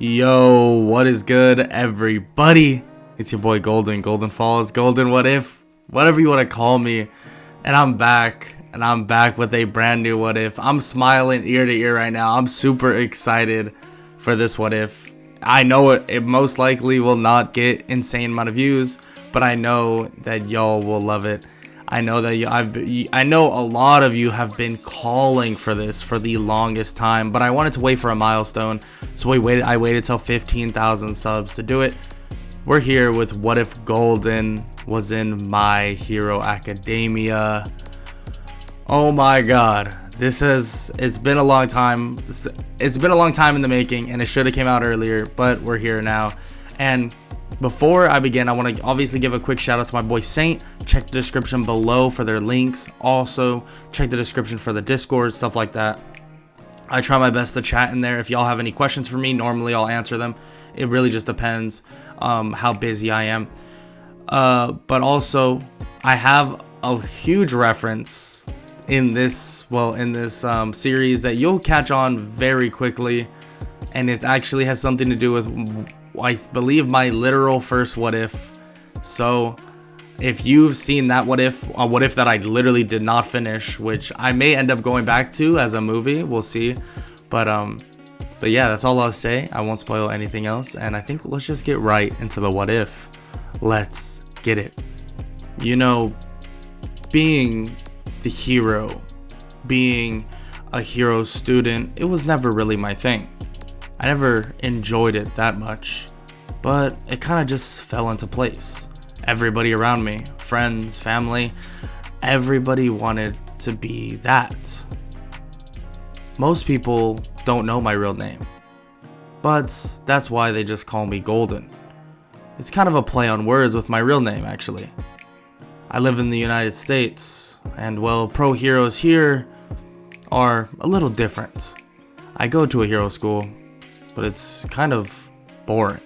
Yo, what is good, everybody? It's your boy Golden Falls, Golden What If, whatever you want to call me. And I'm back with a brand new What If. I'm smiling ear to ear right now. I'm super excited for this What If. I know it most likely will not get insane amount of views, but I know that y'all will love it. I know that I know a lot of you have been calling for this for the longest time, but I wanted to wait for a milestone, so I waited till 15,000 subs to do it. We're here with What If Golden was in My Hero Academia. Oh my god, it's been a long time. It's been a long time in the making, and it should have came out earlier, but we're here now. And before I begin, I want to obviously give a quick shout out to my boy Saint. Check the description below for their links. Also, check the description for the Discord, stuff like that. I try my best to chat in there. If y'all have any questions for me, normally I'll answer them. It really just depends how busy I am. But also, I have a huge reference in this series that you'll catch on very quickly, and it actually has something to do with, I believe, my literal first What If. So if you've seen that What If that I literally did not finish, which I may end up going back to as a movie, we'll see. But yeah, that's all I'll say. I won't spoil anything else, and I think let's just get right into the What If. Let's get it. You know, being the hero, being a hero student, it was never really my thing. I never enjoyed it that much, but it kind of just fell into place. Everybody around me, friends, family, everybody wanted to be that. Most people don't know my real name, but that's why they just call me Golden. It's kind of a play on words with my real name, actually. I live in the United States, and well, pro heroes here are a little different. I go to a hero school, but it's kind of boring.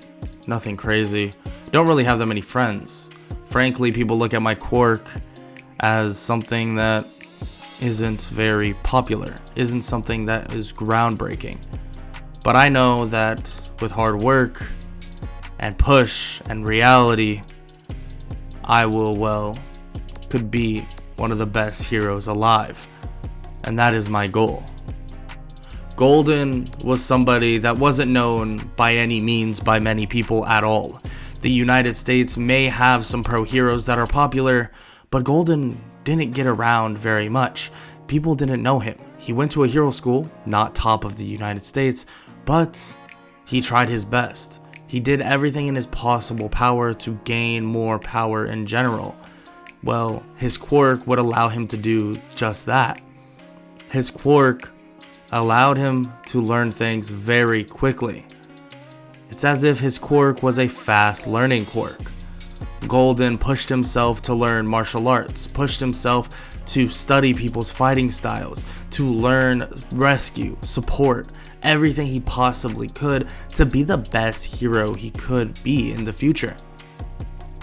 Nothing crazy. Don't really have that many friends. Frankly, people look at my quirk as something that isn't very popular, isn't something that is groundbreaking. But I know that with hard work and push and reality, I could be one of the best heroes alive. And that is my goal. Golden was somebody that wasn't known by any means by many people at all. The United States may have some pro heroes that are popular, but Golden didn't get around very much. People didn't know him. He went to a hero school, not top of the United States, but he tried his best. He did everything in his possible power to gain more power in general. Well, his quirk would allow him to do just that. His quirk allowed him to learn things very quickly. It's as if his quirk was a fast learning quirk. Golden pushed himself to learn martial arts, pushed himself to study people's fighting styles, to learn rescue, support, everything he possibly could to be the best hero he could be in the future.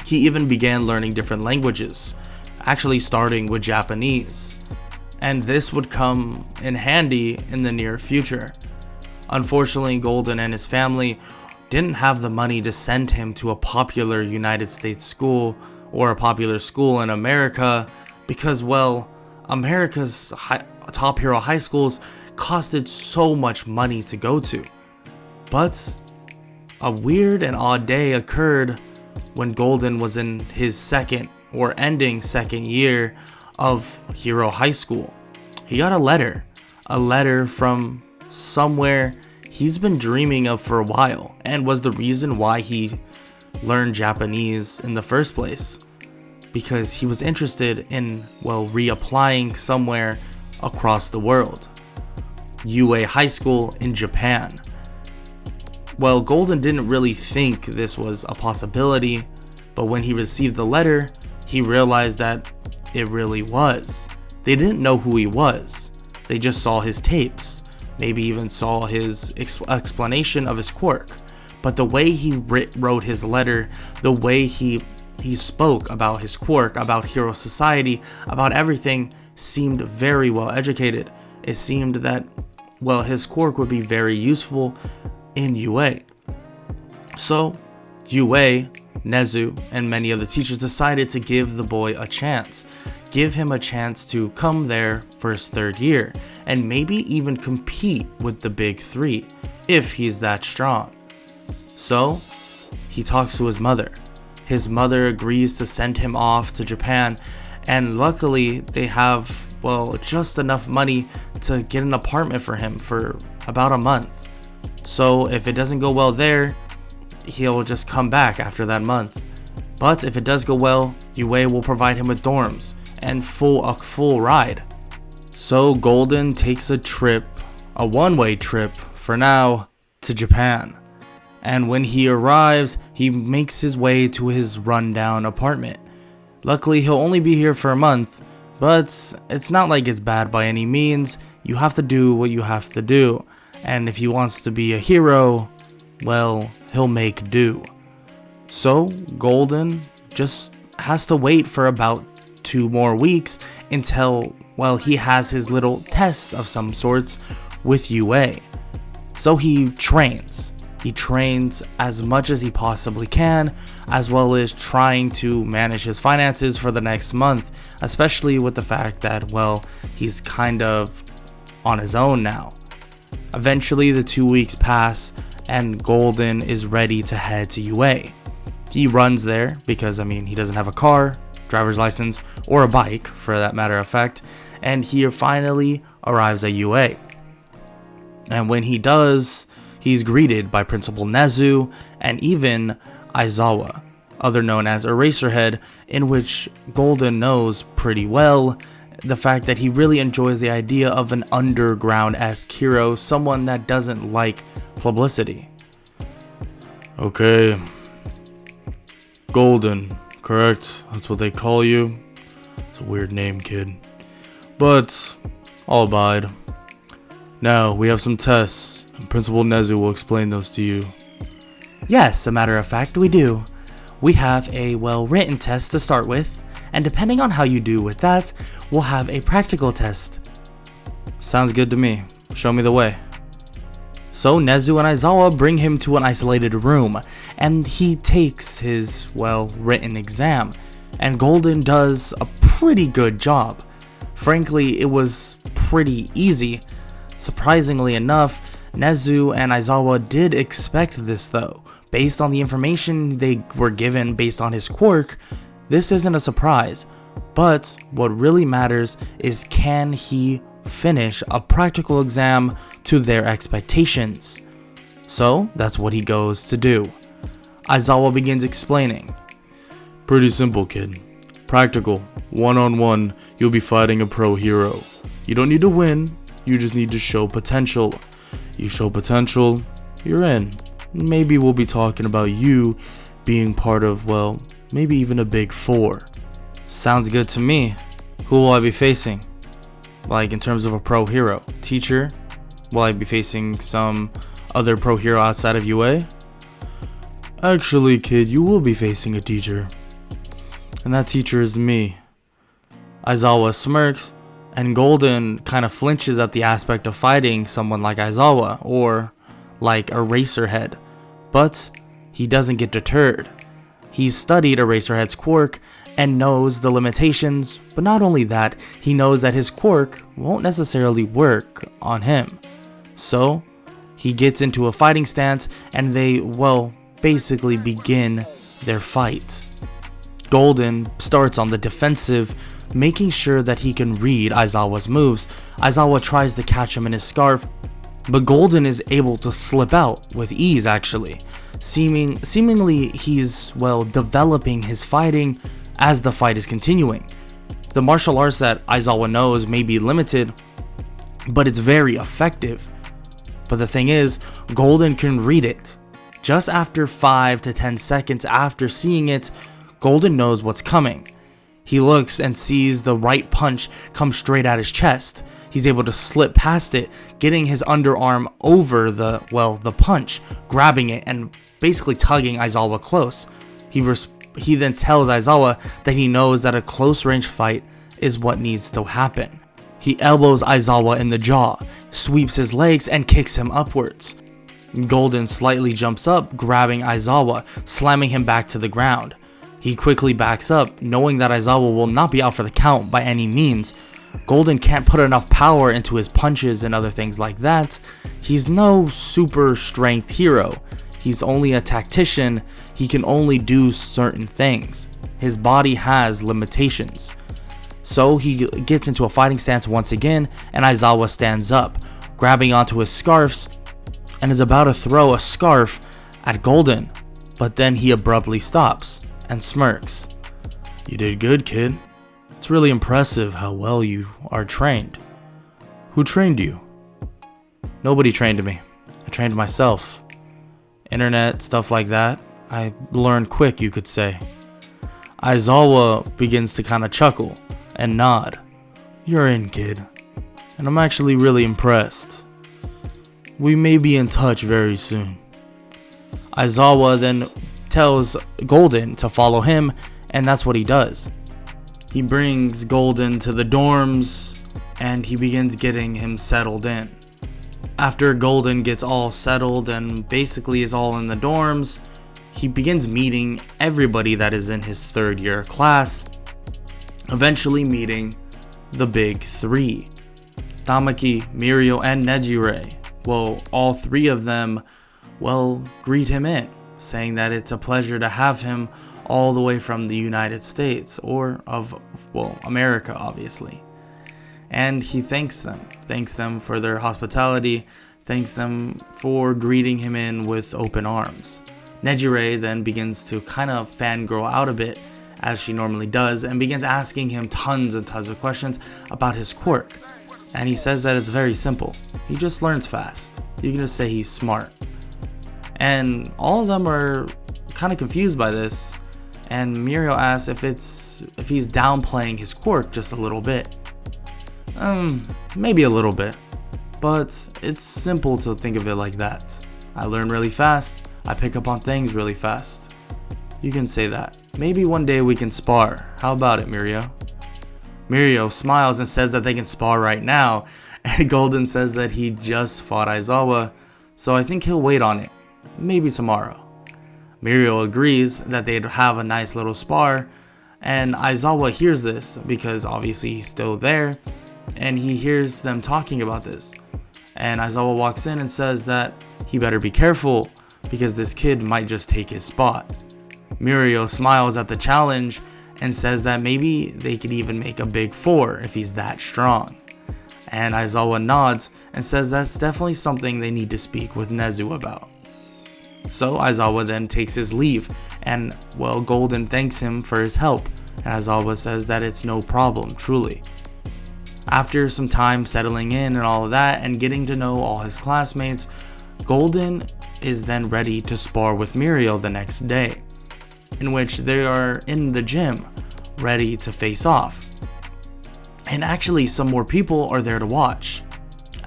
He even began learning different languages, actually starting with Japanese. And this would come in handy in the near future. Unfortunately, Golden and his family didn't have the money to send him to a popular United States school or a popular school in America because, well, America's top hero high schools costed so much money to go to. But a weird and odd day occurred when Golden was in his ending second year of hero high school. He got a letter from somewhere he's been dreaming of for a while, and was the reason why he learned Japanese in the first place, because he was interested in, well, reapplying somewhere across the world. UA High School in Japan. Well, Golden didn't really think this was a possibility, but when he received the letter, he realized that it really was. They didn't know who he was. They just saw his tapes, maybe even saw his explanation of his quirk. But the way he wrote his letter, the way he spoke about his quirk, about hero society, about everything, seemed very well educated. It seemed that, well, his quirk would be very useful in UA. So Yue, Nezu, and many other teachers decided to give the boy a chance. Give him a chance to come there for his 3rd year, and maybe even compete with the big 3, if he's that strong. So, he talks to his mother. His mother agrees to send him off to Japan, and luckily they have, just enough money to get an apartment for him for about a month. So if it doesn't go well there, he'll just come back after that month. But if it does go well, Yue will provide him with dorms and a full ride. So Golden takes a trip, a one-way trip for now, to Japan. And when he arrives, he makes his way to his rundown apartment. Luckily, he'll only be here for a month, but it's not like it's bad by any means. You have to do what you have to do. And if he wants to be a hero, he'll make do. So Golden just has to wait for about 2 more weeks until, he has his little test of some sorts with Yue. So he trains. He trains as much as he possibly can, as well as trying to manage his finances for the next month, especially with the fact that, he's kind of on his own now. Eventually, the 2 weeks pass, and Golden is ready to head to Yue. He runs there because, he doesn't have a car, driver's license, or a bike, for that matter of fact, and he finally arrives at Yue. And when he does, he's greeted by Principal Nezu and even Aizawa, other known as Eraserhead, in which Golden knows pretty well the fact that he really enjoys the idea of an underground-esque hero, someone that doesn't like publicity. Okay. Golden, correct? That's what they call you? It's a weird name, kid. But I'll abide. Now, we have some tests, and Principal Nezu will explain those to you. Yes, as a matter of fact, we do. We have a well-written test to start with, and depending on how you do with that, we'll have a practical test. Sounds good to me. Show me the way. So Nezu and Aizawa bring him to an isolated room, and he takes his, written exam, and Golden does a pretty good job. Frankly, it was pretty easy. Surprisingly enough, Nezu and Aizawa did expect this though. Based on the information they were given based on his quirk, this isn't a surprise. But what really matters is, can he finish a practical exam to their expectations? So that's what he goes to do. Aizawa begins explaining. Pretty simple, kid. Practical, one-on-one, you'll be fighting a pro hero. You don't need to win, you just need to show potential. You show potential, you're in. Maybe we'll be talking about you being part of, maybe even a big 4. Sounds good to me. Who will I be facing? In terms of a pro hero? Teacher? Will I be facing some other pro hero outside of UA? Actually, kid, you will be facing a teacher. And that teacher is me. Aizawa smirks, and Golden kind of flinches at the aspect of fighting someone like Aizawa, or like Eraserhead. But he doesn't get deterred. He's studied Eraserhead's quirk and knows the limitations, but not only that, he knows that his quirk won't necessarily work on him. So he gets into a fighting stance, and they, basically begin their fight. Golden starts on the defensive, making sure that he can read Aizawa's moves. Aizawa tries to catch him in his scarf, but Golden is able to slip out with ease actually. Seemingly he's, developing his fighting as the fight is continuing. The martial arts that Aizawa knows may be limited, but it's very effective. But the thing is, Golden can read it. Just after 5 to 10 seconds after seeing it, Golden knows what's coming. He looks and sees the right punch come straight at his chest. He's able to slip past it, getting his underarm over the punch, grabbing it and basically tugging Aizawa close. He then tells Aizawa that he knows that a close range fight is what needs to happen. He elbows Aizawa in the jaw, sweeps his legs and kicks him upwards. Golden slightly jumps up, grabbing Aizawa, slamming him back to the ground. He quickly backs up, knowing that Aizawa will not be out for the count by any means. Golden can't put enough power into his punches and other things like that. He's no super strength hero. He's only a tactician. He can only do certain things. His body has limitations. So he gets into a fighting stance once again, and Aizawa stands up, grabbing onto his scarves, and is about to throw a scarf at Golden, but then he abruptly stops and smirks. "You did good, kid. It's really impressive how well you are trained." "Who trained you?" "Nobody trained me. I trained myself. Internet, stuff like that. I learned quick, you could say." Aizawa begins to kind of chuckle and nod. "You're in, kid. And I'm actually really impressed. We may be in touch very soon." Aizawa then tells Golden to follow him, and that's what he does. He brings Golden to the dorms, and he begins getting him settled in. After Golden gets all settled and basically is all in the dorms, he begins meeting everybody that is in his third year class, eventually meeting the big three: Tamaki, Mirio, and Nejire. Well, all three of them, greet him in, saying that it's a pleasure to have him all the way from the United States, or of, America, obviously. And he thanks them for their hospitality, thanks them for greeting him in with open arms. Nejire then begins to kind of fangirl out a bit, as she normally does, and begins asking him tons and tons of questions about his quirk. And he says that it's very simple. He just learns fast. You can just say he's smart. And all of them are kind of confused by this. And Mirio asks if he's downplaying his quirk just a little bit. Maybe a little bit. But it's simple to think of it like that. I learn really fast. I pick up on things really fast. You can say that. Maybe one day we can spar. How about it, Mirio? Mirio smiles and says that they can spar right now, and Golden says that he just fought Aizawa, so I think he'll wait on it, maybe tomorrow. Mirio agrees that they'd have a nice little spar, and Aizawa hears this because obviously he's still there, and he hears them talking about this. And Aizawa walks in and says that he better be careful because this kid might just take his spot. Mirio smiles at the challenge and says that maybe they could even make a big four if he's that strong. And Aizawa nods and says that's definitely something they need to speak with Nezu about. So Aizawa then takes his leave, and Golden thanks him for his help, and Aizawa says that it's no problem, truly. After some time settling in and all of that and getting to know all his classmates, Golden is then ready to spar with Mirio the next day, in which they are in the gym ready to face off. And actually some more people are there to watch.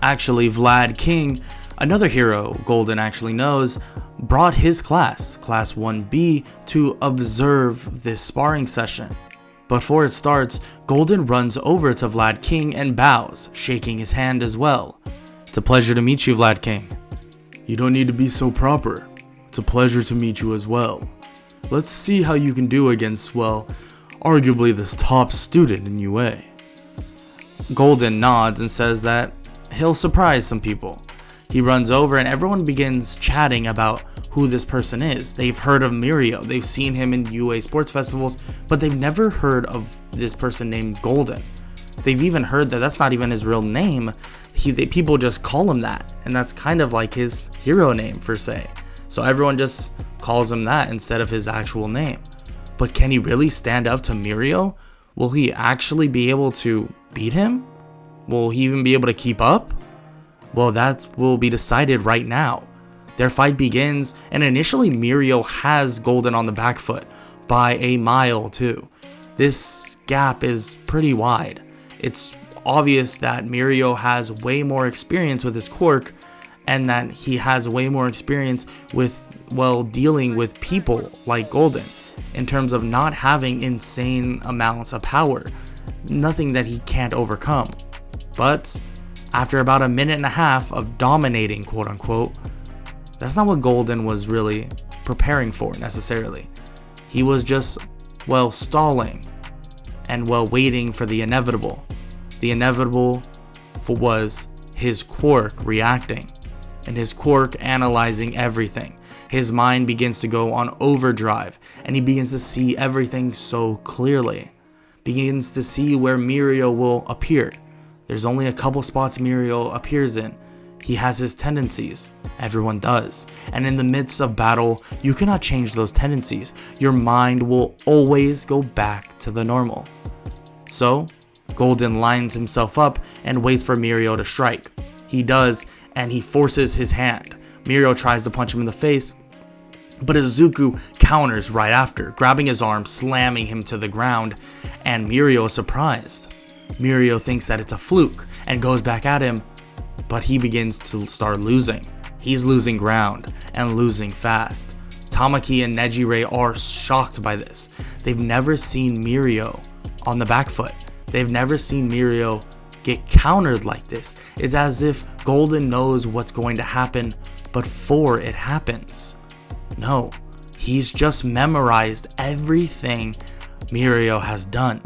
Actually, Vlad King, another hero Golden actually knows, brought his class 1B, to observe this sparring session. Before it starts, Golden runs over to Vlad King and bows, shaking his hand as well. "It's a pleasure to meet you, Vlad King." "You don't need to be so proper. It's a pleasure to meet you as well. Let's see how you can do against, arguably this top student in UA." Golden nods and says that he'll surprise some people. He runs over and everyone begins chatting about who this person is. They've heard of Mirio, they've seen him in UA sports festivals, but they've never heard of this person named Golden. They've even heard that that's not even his real name. People just call him that, and that's kind of like his hero name per se. So everyone just calls him that instead of his actual name. But can he really stand up to Mirio? Will he actually be able to beat him? Will he even be able to keep up? Well, that will be decided right now. Their fight begins, and initially Mirio has Golden on the back foot by a mile too. This gap is pretty wide. It's obvious that Mirio has way more experience with his quirk, and that he has way more experience with, dealing with people like Golden, in terms of not having insane amounts of power, nothing that he can't overcome. But after about a minute and a half of dominating, quote unquote, That's not what Golden was really preparing for necessarily. He was just, well, stalling and, well, waiting for the inevitable. The inevitable was his Quark reacting, and his Quark analyzing everything. His mind begins to go on overdrive, and he begins to see everything so clearly. Begins to see where Mirio will appear. There's only a couple spots Mirio appears in. He has his tendencies. Everyone does. And in the midst of battle, you cannot change those tendencies. Your mind will always go back to the normal. So, Golden lines himself up and waits for Mirio to strike. He does, and he forces his hand. Mirio tries to punch him in the face, but Izuku counters right after, grabbing his arm, slamming him to the ground, and Mirio is surprised. Mirio thinks that it's a fluke and goes back at him, but he begins to start losing. He's losing ground and losing fast. Tamaki and Nejire are shocked by this. They've never seen Mirio on the back foot. They've never seen Mirio get countered like this. It's as if Golden knows what's going to happen before it happens. No, he's just memorized everything Mirio has done.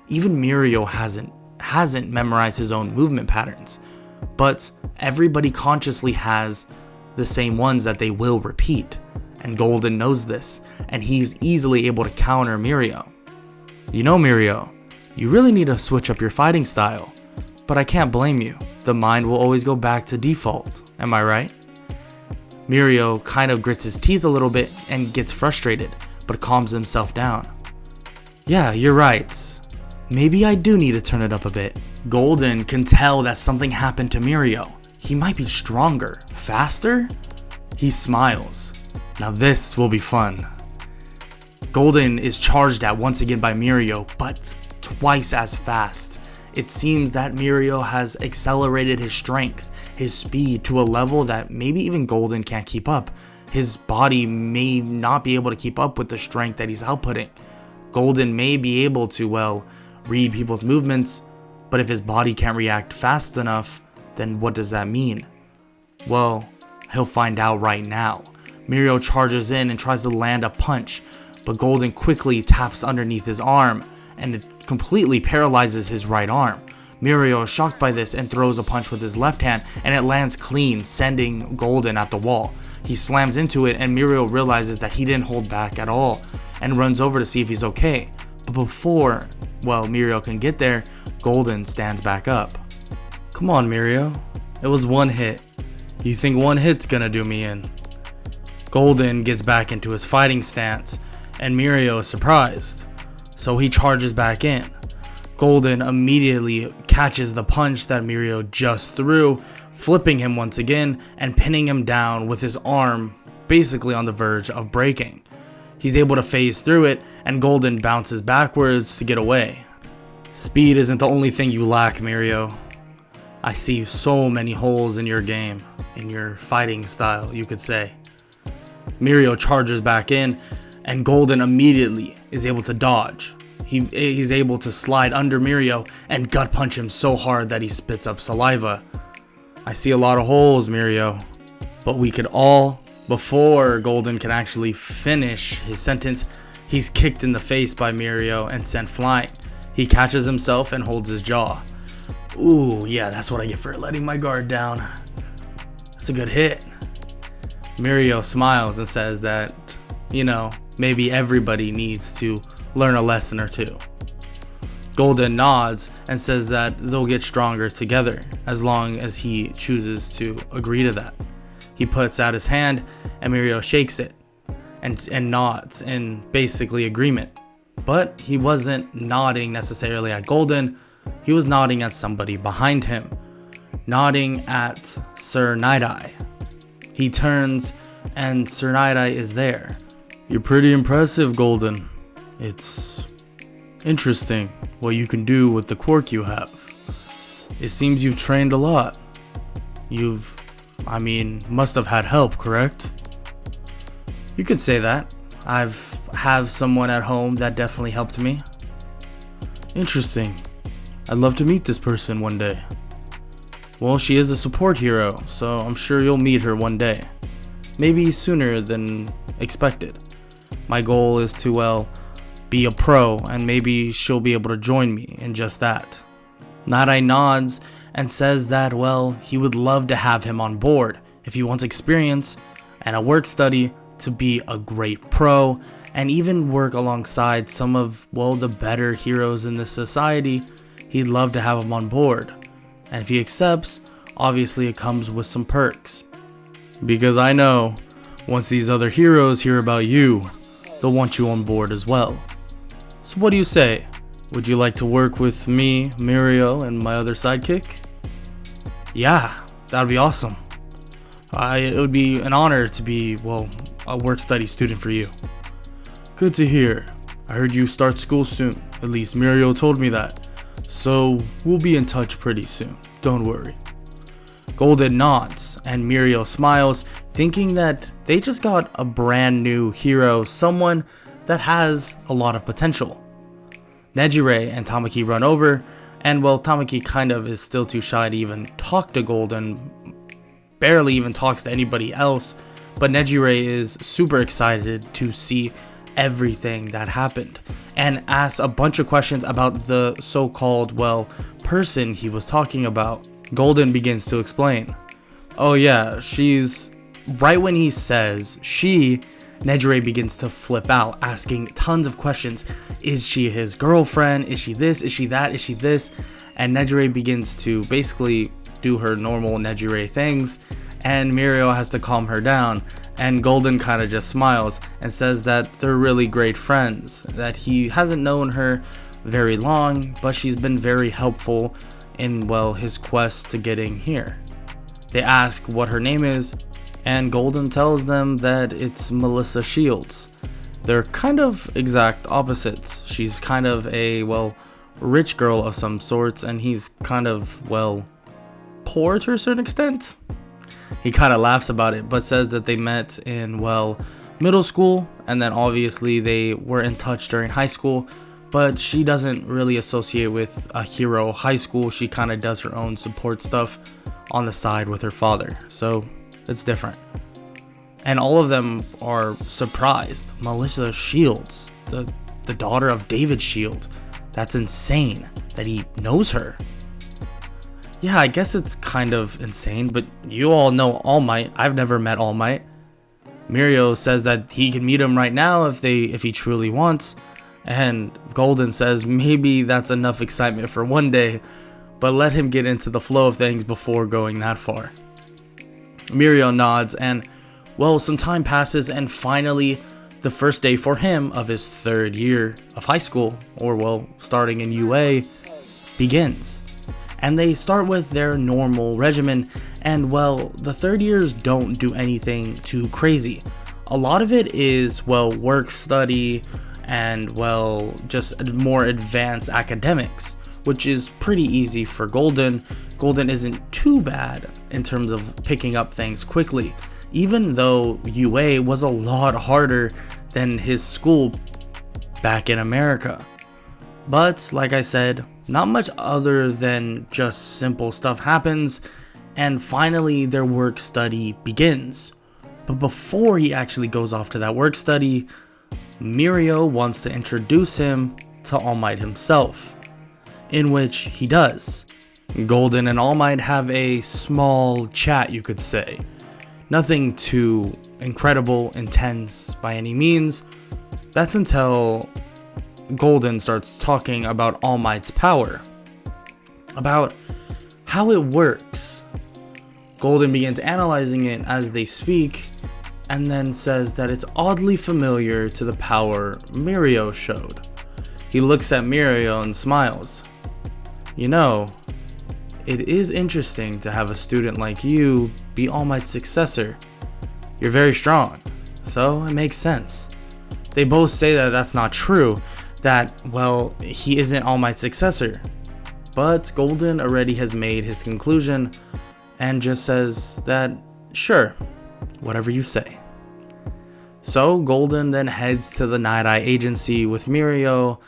Even Mirio hasn't memorized his own movement patterns, but everybody consciously has the same ones that they will repeat, and Golden knows this, and he's easily able to counter Mirio. You know, Mirio, you really need to switch up your fighting style, but I can't blame you. The mind will always go back to default, am I right? Mirio kind of grits his teeth a little bit and gets frustrated, but calms himself down. Yeah, you're right. Maybe I do need to turn it up a bit. Golden can tell that something happened to Mirio. He might be stronger, faster? He smiles. Now this will be fun. Golden is charged at once again by Mirio, but twice as fast. It seems that Mirio has accelerated his strength, his speed, to a level that maybe even Golden can't keep up. His body may not be able to keep up with the strength that he's outputting. Golden may be able to, well, read people's movements, but if his body can't react fast enough, then what does that mean? Well, he'll find out right now. Mirio charges in and tries to land a punch, but Golden quickly taps underneath his arm, and it completely paralyzes his right arm. Mirio is shocked by this and throws a punch with his left hand, and it lands clean, sending Golden at the wall. He slams into it, and Mirio realizes that he didn't hold back at all, and runs over to see if he's okay. But before, well, Mirio can get there, Golden stands back up. Come on, Mirio. It was one hit. You think one hit's gonna do me in? Golden gets back into his fighting stance, and Mirio is surprised, so he charges back in. Golden immediately catches the punch that Mirio just threw, flipping him once again and pinning him down with his arm basically on the verge of breaking. He's able to phase through it, and Golden bounces backwards to get away. Speed isn't the only thing you lack, Mirio. I see so many holes in your game, in your fighting style, you could say. Mirio charges back in, and Golden immediately is able to dodge. He's able to slide under Mirio and gut punch him so hard that he spits up saliva. I see a lot of holes, Mirio. But we could all, before Golden can actually finish his sentence, he's kicked in the face by Mirio and sent flying. He catches himself and holds his jaw. Ooh, yeah, that's what I get for letting my guard down. That's a good hit. Mirio smiles and says that, you know, maybe everybody needs to learn a lesson or two. Golden nods and says that they'll get stronger together as long as he chooses to agree to that. He puts out his hand and Mirio shakes it and nods in basically agreement. But he wasn't nodding necessarily at Golden, he was nodding at somebody behind him, nodding at Sir Night-Eye. He turns and Sir Night-Eye is there. You're pretty impressive, Golden. It's interesting what you can do with the quirk you have. It seems you've trained a lot. Must have had help, correct? You could say that. Have someone at home that definitely helped me. Interesting. I'd love to meet this person one day. Well, she is a support hero, so I'm sure you'll meet her one day. maybe sooner than expected. My goal is to, well, be a pro, and maybe she'll be able to join me in just that. Night nods and says that, well, he would love to have him on board if he wants experience and a work study to be a great pro and even work alongside some of, well, the better heroes in this society. He'd love to have him on board. And if he accepts, obviously it comes with some perks. Because I know, once these other heroes hear about you, they'll want you on board as well. So what do you say? Would you like to work with me, Mirio, and my other sidekick? Yeah, that'd be awesome. It would be an honor to be, well, a work study student for you. Good to hear. I heard you start school soon. At least Mirio told me that. So we'll be in touch pretty soon. Don't worry. Golden nods and Mirio smiles, thinking that they just got a brand new hero, someone that has a lot of potential. Nejire and Tamaki run over, and well, Tamaki kind of is still too shy to even talk to Golden, barely even talks to anybody else, but Nejire is super excited to see everything that happened and asks a bunch of questions about the so-called, well, person he was talking about. Golden begins to explain. Oh yeah, she's... Right when he says she, Nejire begins to flip out, asking tons of questions. Is she his girlfriend? Is she this? Is she that? Is she this? And Nejire begins to basically do her normal Nejire things, and Mirio has to calm her down. And Golden kind of just smiles and says that they're really great friends, that he hasn't known her very long, but she's been very helpful in, well, his quest to getting here. They ask what her name is, and Golden tells them that it's Melissa Shields. They're kind of exact opposites. She's kind of a, well, rich girl of some sorts, and he's kind of, well, poor to a certain extent. He kind of laughs about it, but says that they met in, well, middle school, and then obviously they were in touch during high school, but she doesn't really associate with a hero high school. She kind of does her own support stuff on the side with her father, so it's different. And all of them are surprised. Melissa Shields, the daughter of David Shield. That's insane that he knows her. Yeah, I guess it's kind of insane, but you all know All Might. I've never met All Might. Mirio says that he can meet him right now if he truly wants, and Golden says maybe that's enough excitement for one day, but let him get into the flow of things before going that far. Mirio nods, and well, some time passes, and finally the first day for him of his third year of high school, or well, starting in UA, begins. And they start with their normal regimen, and well, the third years don't do anything too crazy. A lot of it is, well, work study and, well, just more advanced academics, which is pretty easy for Golden. Golden isn't too bad in terms of picking up things quickly, even though UA was a lot harder than his school back in America. But like I said, not much other than just simple stuff happens, and finally their work study begins. But before he actually goes off to that work study, Mirio wants to introduce him to All Might himself, in which he does. Golden and All Might have a small chat, you could say. Nothing too incredible, intense by any means. That's until Golden starts talking about All Might's power, about how it works. Golden begins analyzing it as they speak, and then says that it's oddly familiar to the power Mirio showed. He looks at Mirio and smiles. You know, it is interesting to have a student like you be All Might's successor. You're very strong, so it makes sense. They both say that that's not true, that, well, he isn't All Might's successor. But Golden already has made his conclusion and just says that, sure, whatever you say. So Golden then heads to the Night Eye agency with Mirio,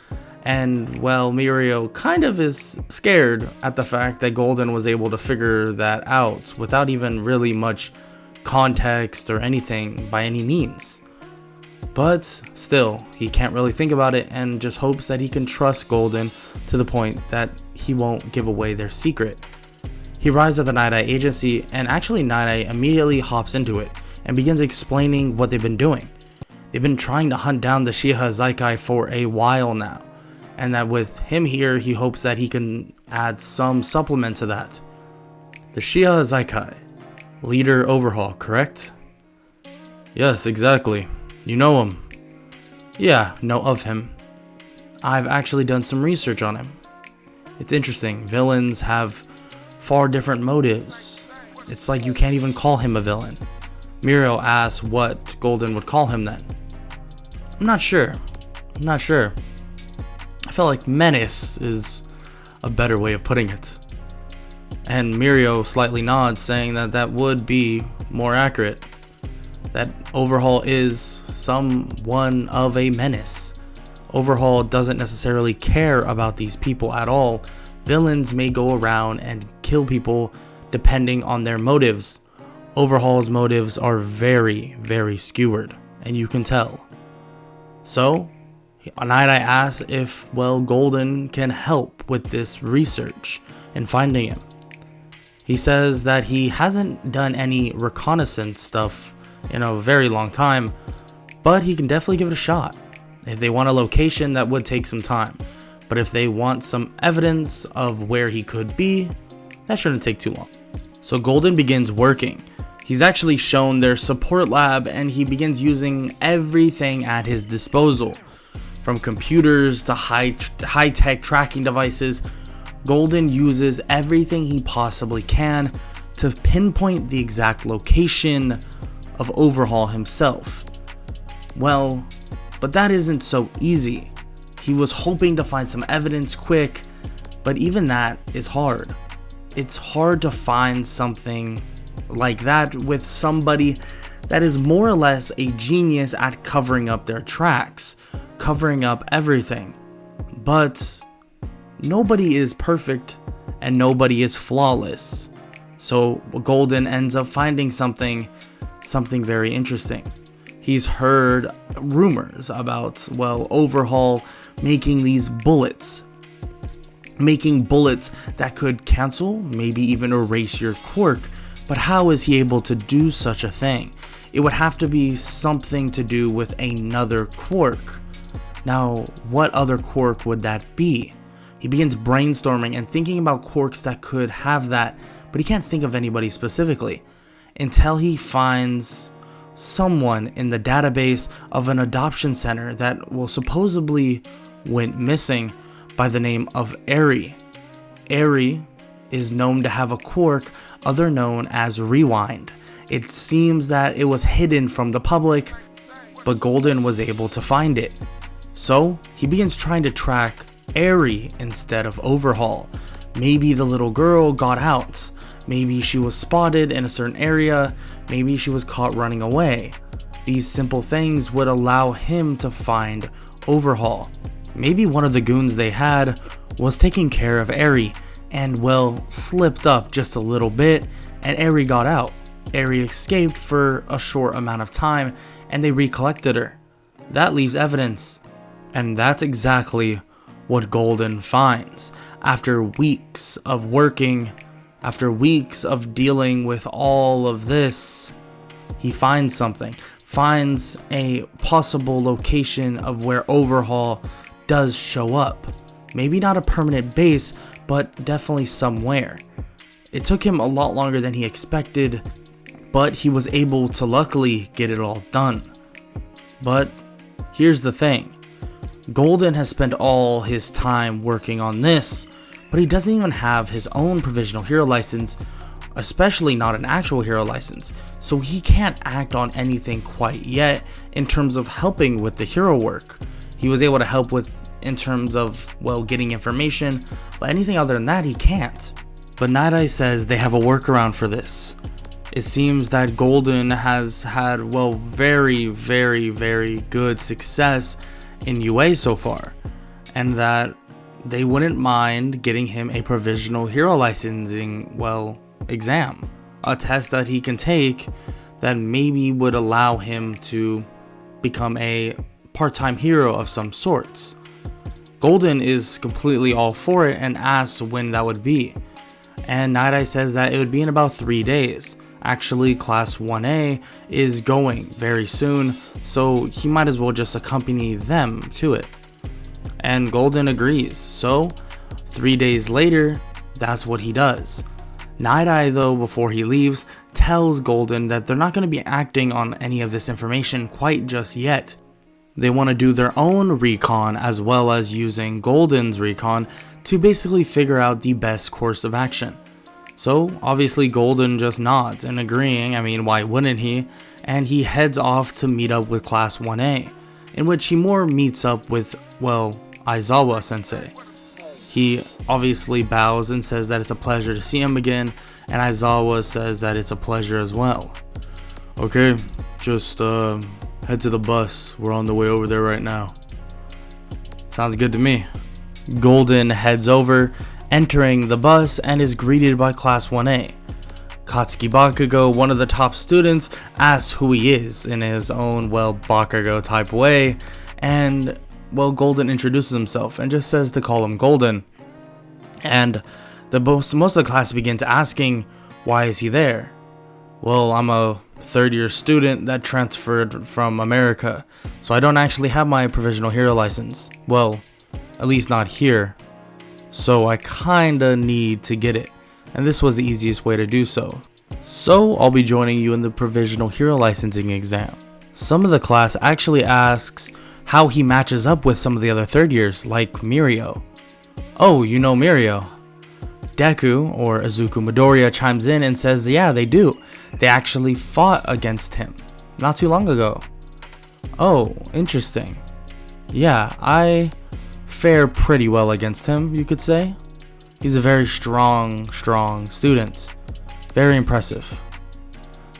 and well, Mirio kind of is scared at the fact that Golden was able to figure that out without even really much context or anything by any means. But still, he can't really think about it and just hopes that he can trust Golden to the point that he won't give away their secret. He arrives at the Night Eye agency, and actually Night Eye immediately hops into it and begins explaining what they've been doing. They've been trying to hunt down the Shiha Zaikai for a while now, and that with him here, he hopes that he can add some supplement to that. The Shiha Zaikai, leader Overhaul, correct? Yes, exactly. You know him? Yeah, know of him. I've actually done some research on him. It's interesting. Villains have far different motives. It's like you can't even call him a villain. Muriel asks what Golden would call him then. I'm not sure. I feel like menace is a better way of putting it. And Muriel slightly nods, saying that that would be more accurate. That Overhaul is someone of a menace. Overhaul doesn't necessarily care about these people at all. Villains may go around and kill people depending on their motives. Overhaul's motives are very, very skewered, and you can tell. So, Night Eye asks if, Golden can help with this research and finding him. He says that he hasn't done any reconnaissance stuff in a very long time, but he can definitely give it a shot. If they want a location, that would take some time, but if they want some evidence of where he could be, that shouldn't take too long. So Golden begins working. He's actually shown their support lab, and he begins using everything at his disposal. From computers to high-tech tracking devices, Golden uses everything he possibly can to pinpoint the exact location of Overhaul himself. Well, but that isn't so easy. He was hoping to find some evidence quick, but even that is hard. It's hard to find something like that with somebody that is more or less a genius at covering up their tracks, covering up everything. But nobody is perfect and nobody is flawless. So Golden ends up finding something very interesting. He's heard rumors about, Overhaul making these bullets. Making bullets that could cancel, maybe even erase your quirk. But how is he able to do such a thing? It would have to be something to do with another quirk. Now, what other quirk would that be? He begins brainstorming and thinking about quirks that could have that, but he can't think of anybody specifically until he finds someone in the database of an adoption center that supposedly went missing by the name of Eri. Eri is known to have a quirk other known as Rewind. It seems that it was hidden from the public, but Golden was able to find it. So he begins trying to track Eri instead of Overhaul. Maybe the little girl got out. Maybe she was spotted in a certain area. Maybe she was caught running away. These simple things would allow him to find Overhaul. Maybe one of the goons they had was taking care of Eri and slipped up just a little bit, and Eri got out. Eri escaped for a short amount of time and they recollected her. That leaves evidence, and that's exactly what Golden finds. After weeks of working, after weeks of dealing with all of this, he finds something, finds a possible location of where Overhaul does show up. Maybe not a permanent base, but definitely somewhere. It took him a lot longer than he expected, but he was able to luckily get it all done. But here's the thing. Golden has spent all his time working on this, but he doesn't even have his own provisional hero license, especially not an actual hero license, so he can't act on anything quite yet in terms of helping with the hero work. He was able to help with in terms of, getting information, but anything other than that, he can't. But Night Eye says they have a workaround for this. It seems that Golden has had, very, very, very good success in UA so far, and that they wouldn't mind getting him a provisional hero licensing, exam, a test that he can take that maybe would allow him to become a part-time hero of some sorts. Golden is completely all for it and asks when that would be. And Night Eye says that it would be in about 3 days. Actually, Class 1A is going very soon, so he might as well just accompany them to it. And Golden agrees, so 3 days later, that's what he does. Night Eye, though, before he leaves, tells Golden that they're not going to be acting on any of this information quite just yet. They want to do their own recon as well as using Golden's recon to basically figure out the best course of action. So obviously Golden just nods and agreeing, I mean why wouldn't he, and he heads off to meet up with Class 1A, in which he more meets up with, well, Aizawa sensei. He obviously bows and says that it's a pleasure to see him again, and Aizawa says that it's a pleasure as well. Okay, just head to the bus, we're on the way over there right now. Sounds good to me. Golden heads over, entering the bus, and is greeted by Class 1A. Katsuki Bakugo, one of the top students, asks who he is in his own, well, Bakugo type way, and, well, Golden introduces himself and just says to call him Golden. And most of the class begins asking, why is he there? Well, I'm a third-year student that transferred from America, so I don't actually have my provisional hero license. Well, at least not here. So I kinda need to get it, and this was the easiest way to do so. So I'll be joining you in the provisional hero licensing exam. Some of the class actually asks how he matches up with some of the other third years, like Mirio. Oh, you know Mirio? Deku, or Izuku Midoriya, chimes in and says yeah, they do. They actually fought against him not too long ago. Oh, interesting. Yeah, I fare pretty well against him, you could say. He's a very strong student. Very impressive.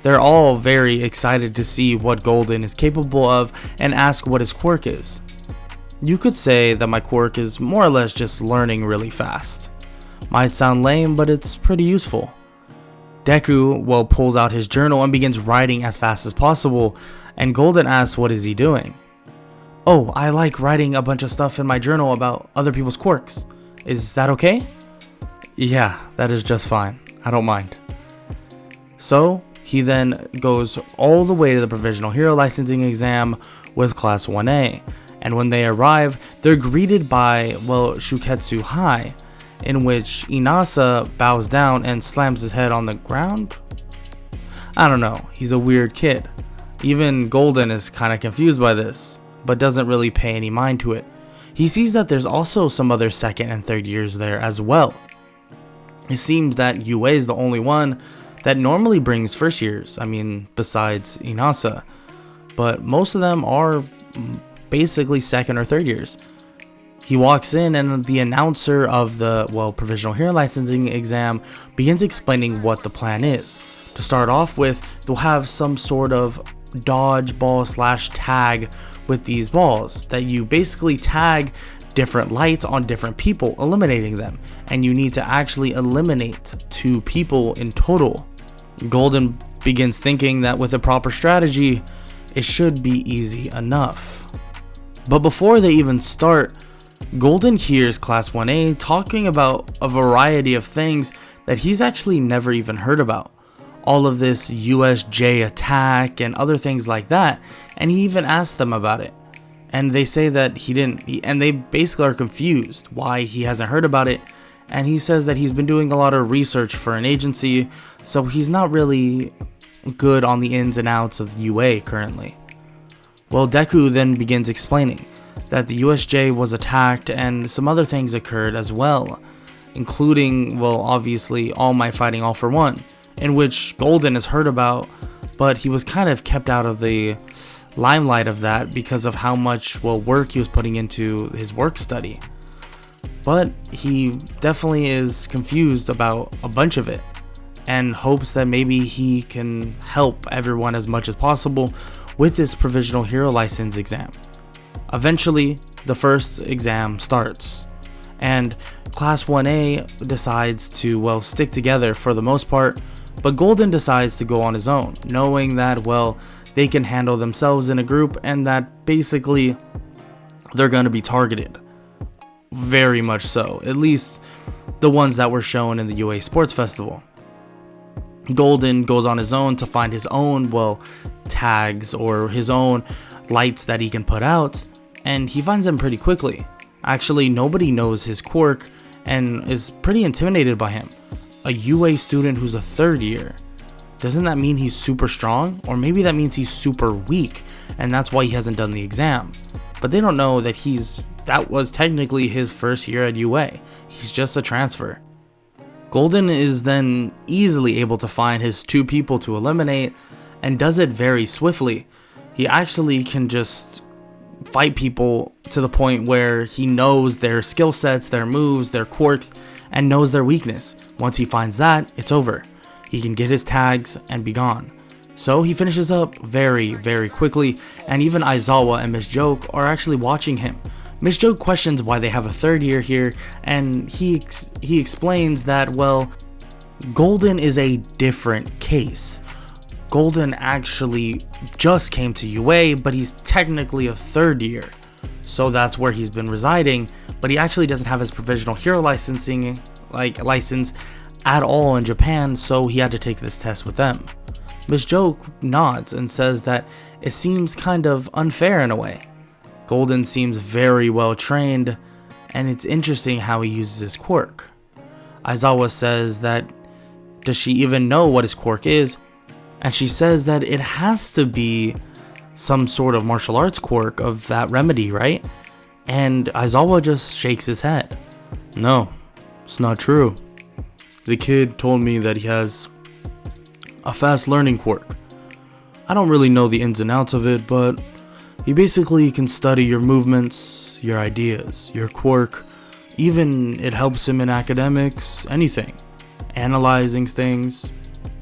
They're all very excited to see what Golden is capable of and ask what his quirk is. You could say that my quirk is more or less just learning really fast. Might sound lame, but it's pretty useful. Deku, well, pulls out his journal and begins writing as fast as possible, and Golden asks what is he doing. Oh, I like writing a bunch of stuff in my journal about other people's quirks. Is that okay? Yeah, that is just fine. I don't mind. So, he then goes all the way to the provisional hero licensing exam with Class 1A. And when they arrive, they're greeted by, well, Shuketsu High, in which Inasa bows down and slams his head on the ground? I don't know, he's a weird kid. Even Golden is kinda confused by this, but doesn't really pay any mind to it. He sees that there's also some other second and third years there as well. It seems that Yue is the only one that normally brings first years, I mean, besides Inasa. But most of them are basically second or third years. He walks in and the announcer of the, well, provisional hero licensing exam begins explaining what the plan is. To start off with, they'll have some sort of dodgeball / tag with these balls that you basically tag different lights on different people, eliminating them, and you need to actually eliminate 2 people in total. Golden begins thinking that with a proper strategy, it should be easy enough. But before they even start, Golden hears Class 1A talking about a variety of things that he's actually never even heard about. All of this USJ attack and other things like that, and he even asked them about it. And they say that he didn't, and they basically are confused why he hasn't heard about it. And he says that he's been doing a lot of research for an agency, so he's not really good on the ins and outs of UA currently. Well, Deku then begins explaining that the USJ was attacked and some other things occurred as well, including, well, obviously All Might Fighting All for One, in which Golden has heard about, but he was kind of kept out of the limelight of that because of how much, well, work he was putting into his work study. But he definitely is confused about a bunch of it and hopes that maybe he can help everyone as much as possible with this provisional hero license exam. Eventually, the first exam starts, and Class 1A decides to, well, stick together for the most part, But Golden decides to go on his own, knowing that, well, they can handle themselves in a group and that basically they're going to be targeted. Very much so. At least the ones that were shown in the UA Sports Festival. Golden goes on his own to find his own, well, tags or his own lights that he can put out, and he finds them pretty quickly. Actually, nobody knows his quirk and is pretty intimidated by him. A UA student who's a third year. Doesn't that mean he's super strong? Or maybe that means he's super weak and that's why he hasn't done the exam. But they don't know that that was technically his first year at UA. He's just a transfer. Golden is then easily able to find his 2 people to eliminate and does it very swiftly. He actually can just fight people to the point where he knows their skill sets, their moves, their quirks, and knows their weakness. Once he finds that, it's over. He can get his tags and be gone. So he finishes up very, very quickly, and even Aizawa and Miss Joke are actually watching him. Miss Joke questions why they have a third year here, and he explains that, well, Golden is a different case. Golden actually just came to UA, but he's technically a third year. So that's where he's been residing, but he actually doesn't have his provisional hero license at all in Japan, so he had to take this test with them. Miss Joke nods and says that it seems kind of unfair in a way. Golden seems very well trained, and it's interesting how he uses his quirk. Aizawa says that, does she even know what his quirk is? And she says that it has to be some sort of martial arts quirk of that remedy, right? And Aizawa just shakes his head. No, it's not true. The kid told me that he has a fast learning quirk. I don't really know the ins and outs of it, but he basically can study your movements, your ideas, your quirk. Even it helps him in academics, anything. Analyzing things.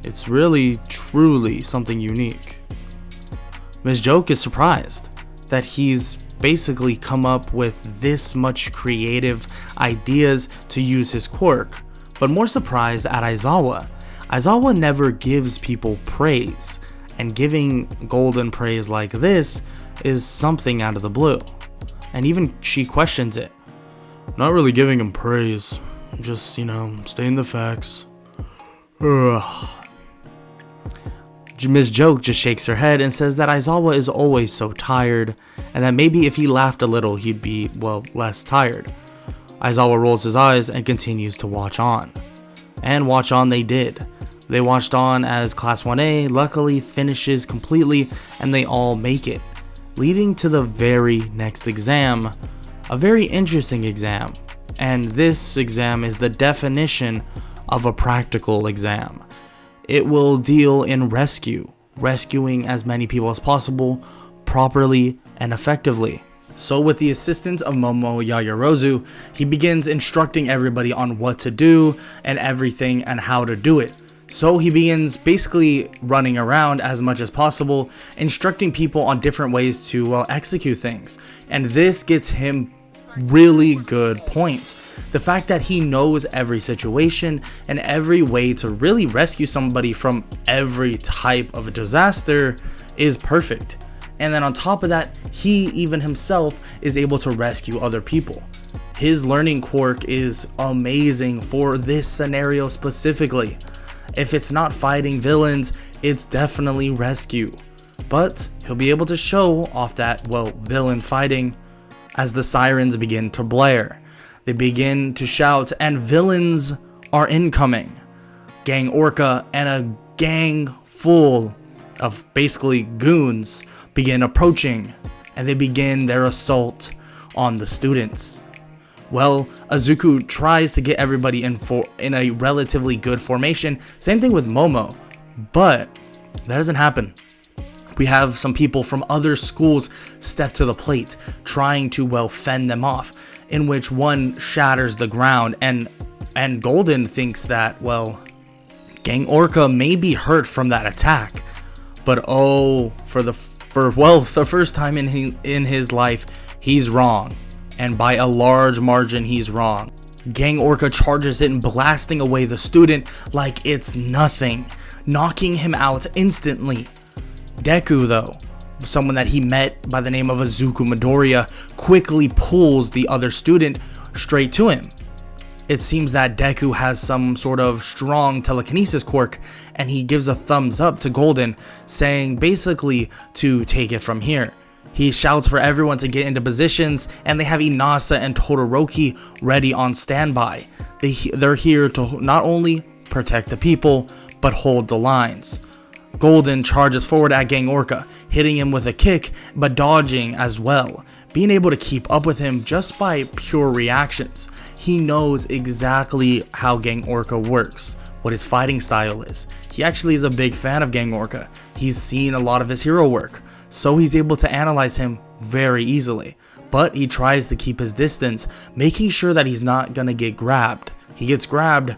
It's really, truly something unique. Ms. Joke is surprised that he's basically come up with this much creative ideas to use his quirk, but more surprised at Aizawa. Aizawa never gives people praise, and giving Golden praise like this is something out of the blue. And even she questions it. Not really giving him praise, just, stating the facts. Ugh. Ms. Joke just shakes her head and says that Aizawa is always so tired, and that maybe if he laughed a little he'd be, well, less tired. Aizawa rolls his eyes and continues to watch on. And watch on they did. They watched on as Class 1A luckily finishes completely and they all make it, leading to the very next exam, a very interesting exam. And this exam is the definition of a practical exam. It will deal in rescuing as many people as possible, properly and effectively. So with the assistance of Momo Yaoyorozu, he begins instructing everybody on what to do and everything and how to do it. So he begins basically running around as much as possible, instructing people on different ways to execute things. And this gets him really good points. The fact that he knows every situation and every way to really rescue somebody from every type of a disaster is perfect. And then on top of that, he even himself is able to rescue other people. His learning quirk is amazing for this scenario specifically. If it's not fighting villains, it's definitely rescue. But he'll be able to show off that, villain fighting as the sirens begin to blare. They begin to shout and villains are incoming. Gang Orca and a gang full of basically goons begin approaching, and they begin their assault on the students. Well, Azuku tries to get everybody in a relatively good formation. Same thing with Momo, but that doesn't happen. We have some people from other schools step to the plate, trying to, fend them off, in which one shatters the ground, and Golden thinks that, Gang Orca may be hurt from that attack, but for the first time in his life, he's wrong, and by a large margin, he's wrong. Gang Orca charges in, blasting away the student like it's nothing. knocking him out instantly. Deku, though, someone that he met by the name of Izuku Midoriya, quickly pulls the other student straight to him. It seems that Deku has some sort of strong telekinesis quirk, and he gives a thumbs up to Golden, saying basically to take it from here. He shouts for everyone to get into positions, and they have Inasa and Todoroki ready on standby. They're here to not only protect the people, but hold the lines. Golden charges forward at Gang Orca, hitting him with a kick, but dodging as well, being able to keep up with him just by pure reactions. He knows exactly how Gang Orca works, what his fighting style is. He actually is a big fan of Gang Orca. He's seen a lot of his hero work, so he's able to analyze him very easily. But he tries to keep his distance, making sure that he's not gonna get grabbed. He gets grabbed,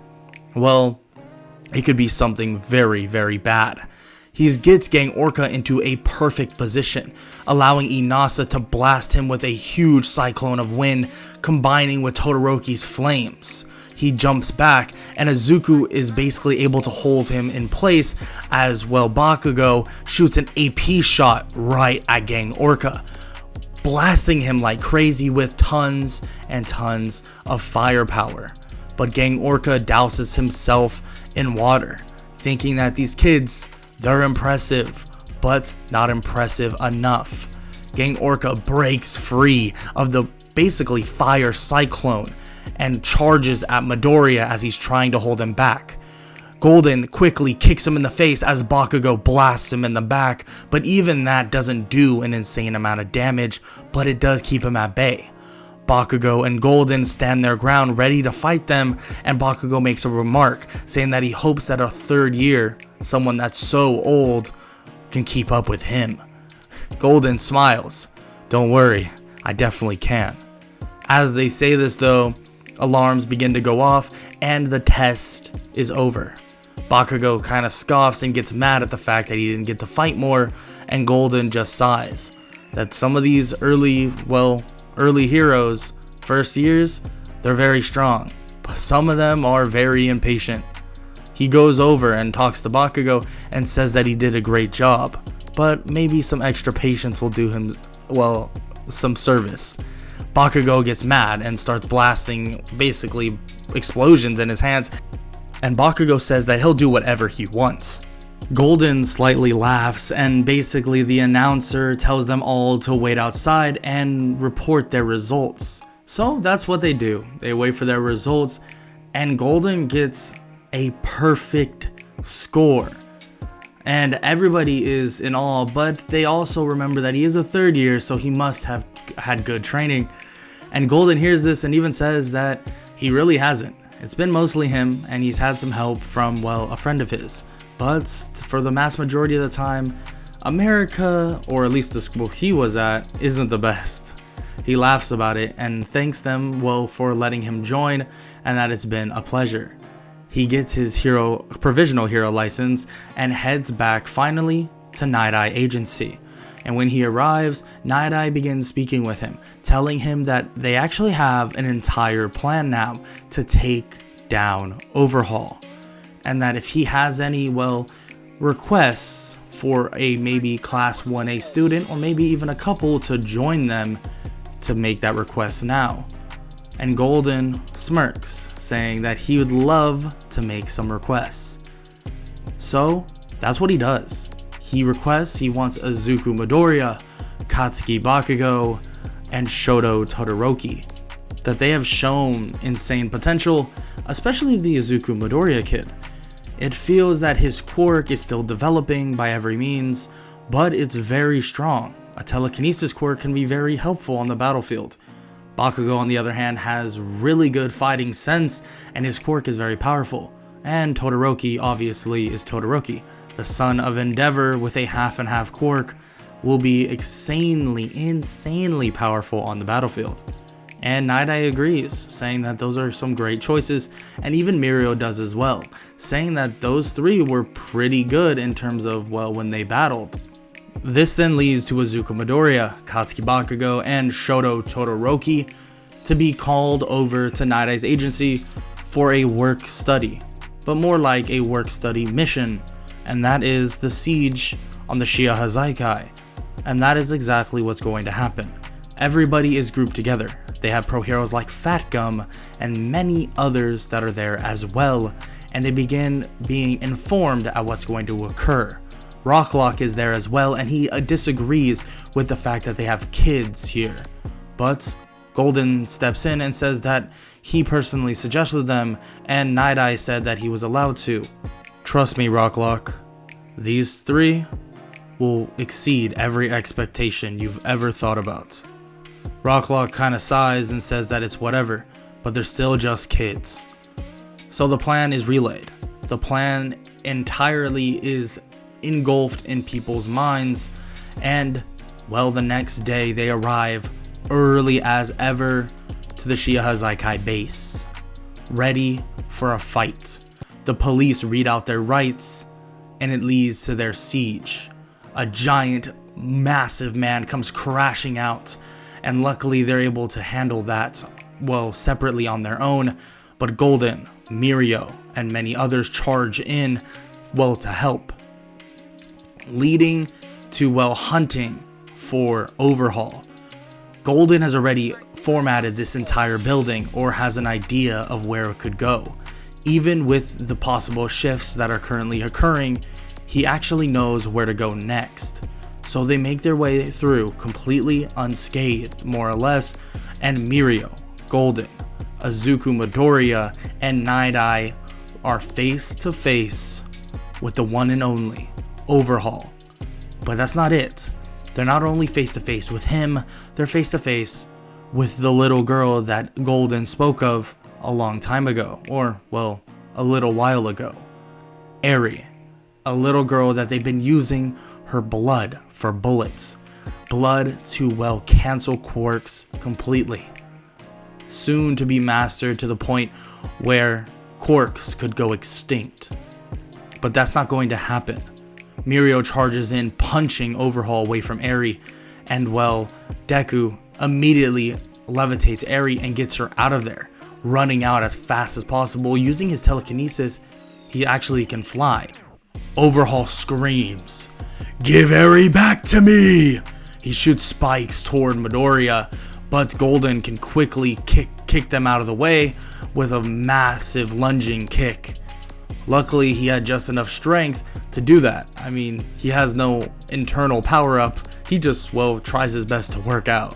well, it could be something very, very bad. He gets Gang Orca into a perfect position, allowing Inasa to blast him with a huge cyclone of wind, combining with Todoroki's flames. He jumps back, and Izuku is basically able to hold him in place, as well Bakugo shoots an AP shot right at Gang Orca, blasting him like crazy with tons and tons of firepower. But Gang Orca douses himself in water, thinking that these kids, they're impressive, but not impressive enough. Gang Orca breaks free of the basically fire cyclone and charges at Midoriya as he's trying to hold him back. Golden quickly kicks him in the face as Bakugo blasts him in the back, but even that doesn't do an insane amount of damage, but it does keep him at bay. Bakugo and Golden stand their ground ready to fight them, and Bakugo makes a remark saying that he hopes that a third year, someone that's so old, can keep up with him. Golden smiles. Don't worry, I definitely can. As they say this though, alarms begin to go off and the test is over. Bakugo kind of scoffs and gets mad at the fact that he didn't get to fight more, and Golden just sighs that some of these early heroes, first years, they're very strong, but some of them are very impatient. He goes over and talks to Bakugo and says that he did a great job, but maybe some extra patience will do him, well, some service. Bakugo gets mad and starts blasting basically explosions in his hands, and Bakugo says that he'll do whatever he wants. Golden slightly laughs, and basically the announcer tells them all to wait outside and report their results. So that's what they do. They wait for their results, and Golden gets a perfect score. And everybody is in awe, but they also remember that he is a third year, so he must have had good training. And Golden hears this and even says that he really hasn't. It's been mostly him, and he's had some help from, well, a friend of his. But for the mass majority of the time, America, or at least the school he was at, isn't the best. He laughs about it and thanks them, well, for letting him join, and that it's been a pleasure. He gets his provisional hero license and heads back finally to Night Eye Agency. And when he arrives, Night Eye begins speaking with him, telling him that they actually have an entire plan now to take down Overhaul. And that if he has any, well, requests for a maybe class 1A student, or maybe even a couple, to join them, to make that request now. And Golden smirks, saying that he would love to make some requests. So that's what he does. He requests, he wants Izuku Midoriya, Katsuki Bakugo, and Shoto Todoroki. That they have shown insane potential, especially the Izuku Midoriya kid. It feels that his quirk is still developing by every means, but it's very strong. A telekinesis quirk can be very helpful on the battlefield. Bakugo, on the other hand, has really good fighting sense, and his quirk is very powerful. And Todoroki, obviously, is Todoroki. The son of Endeavor with a half and half quirk will be insanely powerful on the battlefield. And Night Eye agrees, saying that those are some great choices, and even Mirio does as well, saying that those three were pretty good in terms of, well, when they battled. This then leads to Izuku Midoriya, Katsuki Bakugo, and Shoto Todoroki to be called over to Night Eye's agency for a work study, but more like a work study mission, and that is the siege on the Shia Hazaikai. And that is exactly what's going to happen. Everybody is grouped together. They have pro heroes like Fat Gum and many others that are there as well, and they begin being informed at what's going to occur. Rocklock is there as well, and he disagrees with the fact that they have kids here. But Golden steps in and says that he personally suggested them, and Night Eye said that he was allowed to. Trust me, Rocklock, these three will exceed every expectation you've ever thought about. Rocklock kind of sighs and says that it's whatever, but they're still just kids. So the plan is relayed. The plan entirely is engulfed in people's minds, and well, the next day they arrive early as ever to the Shia Hazaikai base, ready for a fight. The police read out their rights, and it leads to their siege. A giant, massive man comes crashing out, and luckily they're able to handle that, well, separately on their own, but Golden, Mirio, and many others charge in, well, to help, leading to, well, hunting for Overhaul. Golden has already formatted this entire building, or has an idea of where it could go. Even with the possible shifts that are currently occurring, he actually knows where to go next. So they make their way through completely unscathed, more or less, and Mirio, Golden, Izuku Midoriya, and Night Eye are face to face with the one and only Overhaul. But that's not it. They're not only face to face with him, they're face to face with the little girl that Golden spoke of a long time ago, or, well, a little while ago. Eri, a little girl that they've been using her blood for bullets. Blood to, well, cancel quirks completely. Soon to be mastered to the point where quirks could go extinct. But that's not going to happen. Mirio charges in, punching Overhaul away from Eri, and well, Deku immediately levitates Eri and gets her out of there, running out as fast as possible. Using his telekinesis, he actually can fly. Overhaul screams, "Give Eri back to me!" He shoots spikes toward Midoriya, but Golden can quickly kick them out of the way with a massive lunging kick. Luckily, he had just enough strength to do that. I mean, he has no internal power-up. He just, well, tries his best to work out.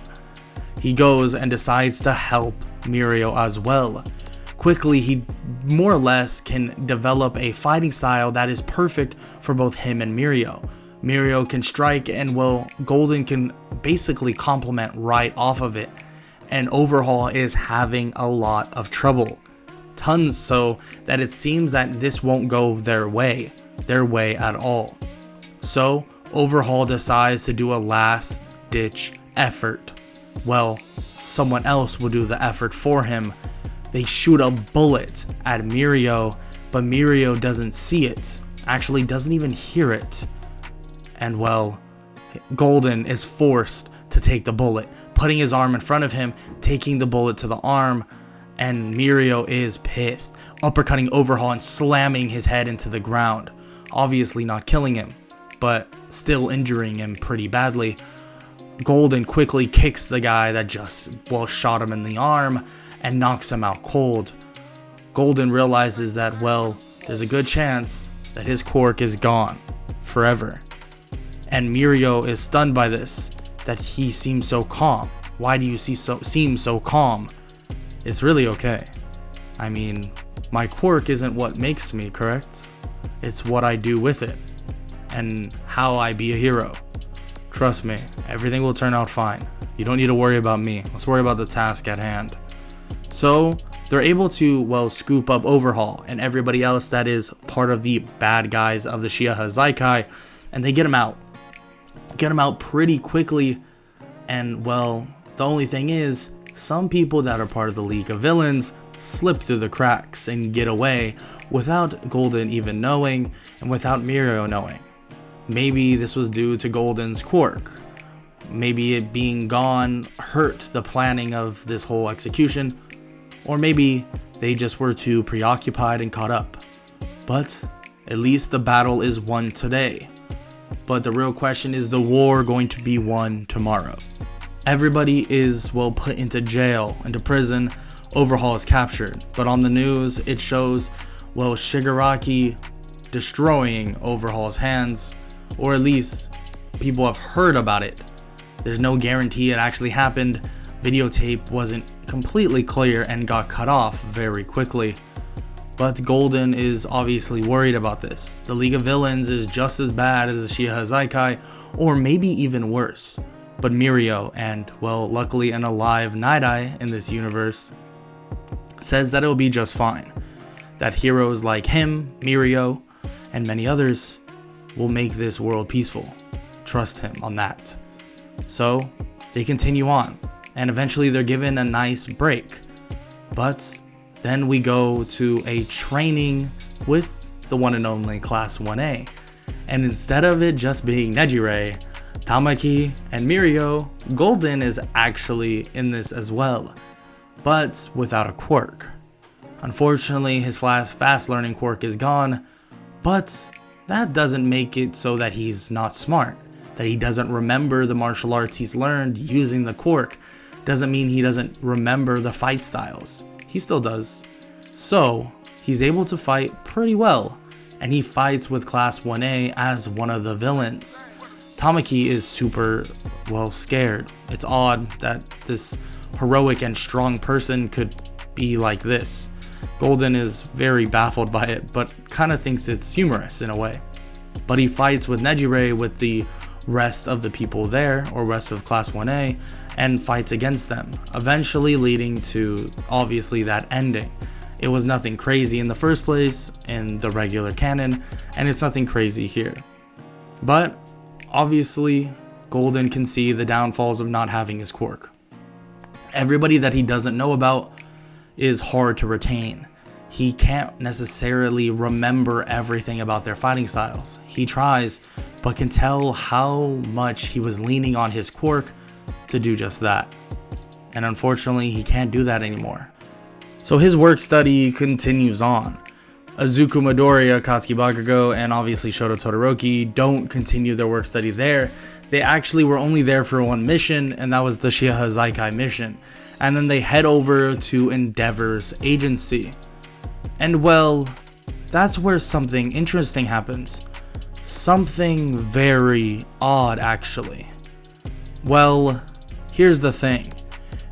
He goes and decides to help Mirio as well. Quickly, he more or less can develop a fighting style that is perfect for both him and Mirio. Mirio can strike, and well, Golden can basically complement right off of it. And Overhaul is having a lot of trouble. Tons so that it seems that this won't go their way at all. So Overhaul decides to do a last ditch effort. Well, someone else will do the effort for him. They shoot a bullet at Mirio, but Mirio doesn't see it, actually doesn't even hear it. And well, Golden is forced to take the bullet, putting his arm in front of him, taking the bullet to the arm, and Mirio is pissed, uppercutting Overhaul and slamming his head into the ground. Obviously not killing him, but still injuring him pretty badly. Golden quickly kicks the guy that just, well, shot him in the arm and knocks him out cold. Golden realizes that, well, there's a good chance that his quirk is gone forever. And Mirio is stunned by this, that he seems so calm. Why do you seem so calm? It's really okay. I mean, my quirk isn't what makes me, correct? It's what I do with it, and how I be a hero. Trust me, everything will turn out fine. You don't need to worry about me. Let's worry about the task at hand. So they're able to, well, scoop up Overhaul and everybody else that is part of the bad guys of the Shia Hazaikai, and they get him out. Get him out pretty quickly, and well, the only thing is, some people that are part of the League of Villains slip through the cracks and get away without Golden even knowing, and without Mirio knowing. Maybe this was due to Golden's quirk. Maybe it being gone hurt the planning of this whole execution, or maybe they just were too preoccupied and caught up. But At least the battle is won today. But the real question, is the war going to be won tomorrow? Everybody is, well, put into jail, into prison. Overhaul is captured. But on the news, it shows, well, Shigaraki destroying Overhaul's hands, or at least people have heard about it. There's no guarantee it actually happened. Videotape wasn't completely clear and got cut off very quickly. But Golden is obviously worried about this. The League of Villains is just as bad as the Shiha Zaikai, or maybe even worse. But Mirio, and, well, luckily an alive Night Eye in this universe, says that it'll be just fine. That heroes like him, Mirio, and many others will make this world peaceful. Trust him on that. So they continue on, and eventually they're given a nice break. But then we go to a training with the one and only Class 1A. And instead of it just being Nejire, Tamaki, and Mirio, Golden is actually in this as well, but without a quirk. Unfortunately, his fast learning quirk is gone, but that doesn't make it so that he's not smart, that he doesn't remember the martial arts he's learned using the quirk. Doesn't mean he doesn't remember the fight styles. He still does. So he's able to fight pretty well, and he fights with Class 1A as one of the villains. Tamaki is super, well, scared. It's odd that this heroic and strong person could be like this. Golden is very baffled by it, but kind of thinks it's humorous in a way. But he fights with Nejire with the rest of the people there, or rest of Class 1A, and fights against them, eventually leading to, obviously, that ending. It was nothing crazy in the first place in the regular canon, and it's nothing crazy here. But obviously, Golden can see the downfalls of not having his quirk. Everybody that he doesn't know about is hard to retain. He can't necessarily remember everything about their fighting styles. He tries, but can tell how much he was leaning on his quirk to do just that. And unfortunately, he can't do that anymore. So his work study continues on. Izuku Midoriya, Katsuki Bakugo, and obviously Shoto Todoroki don't continue their work study there. They actually were only there for one mission, and that was the Shiha Zaikai mission. And then they head over to Endeavor's agency. And well, that's where something interesting happens. Something very odd, actually. Well, here's the thing.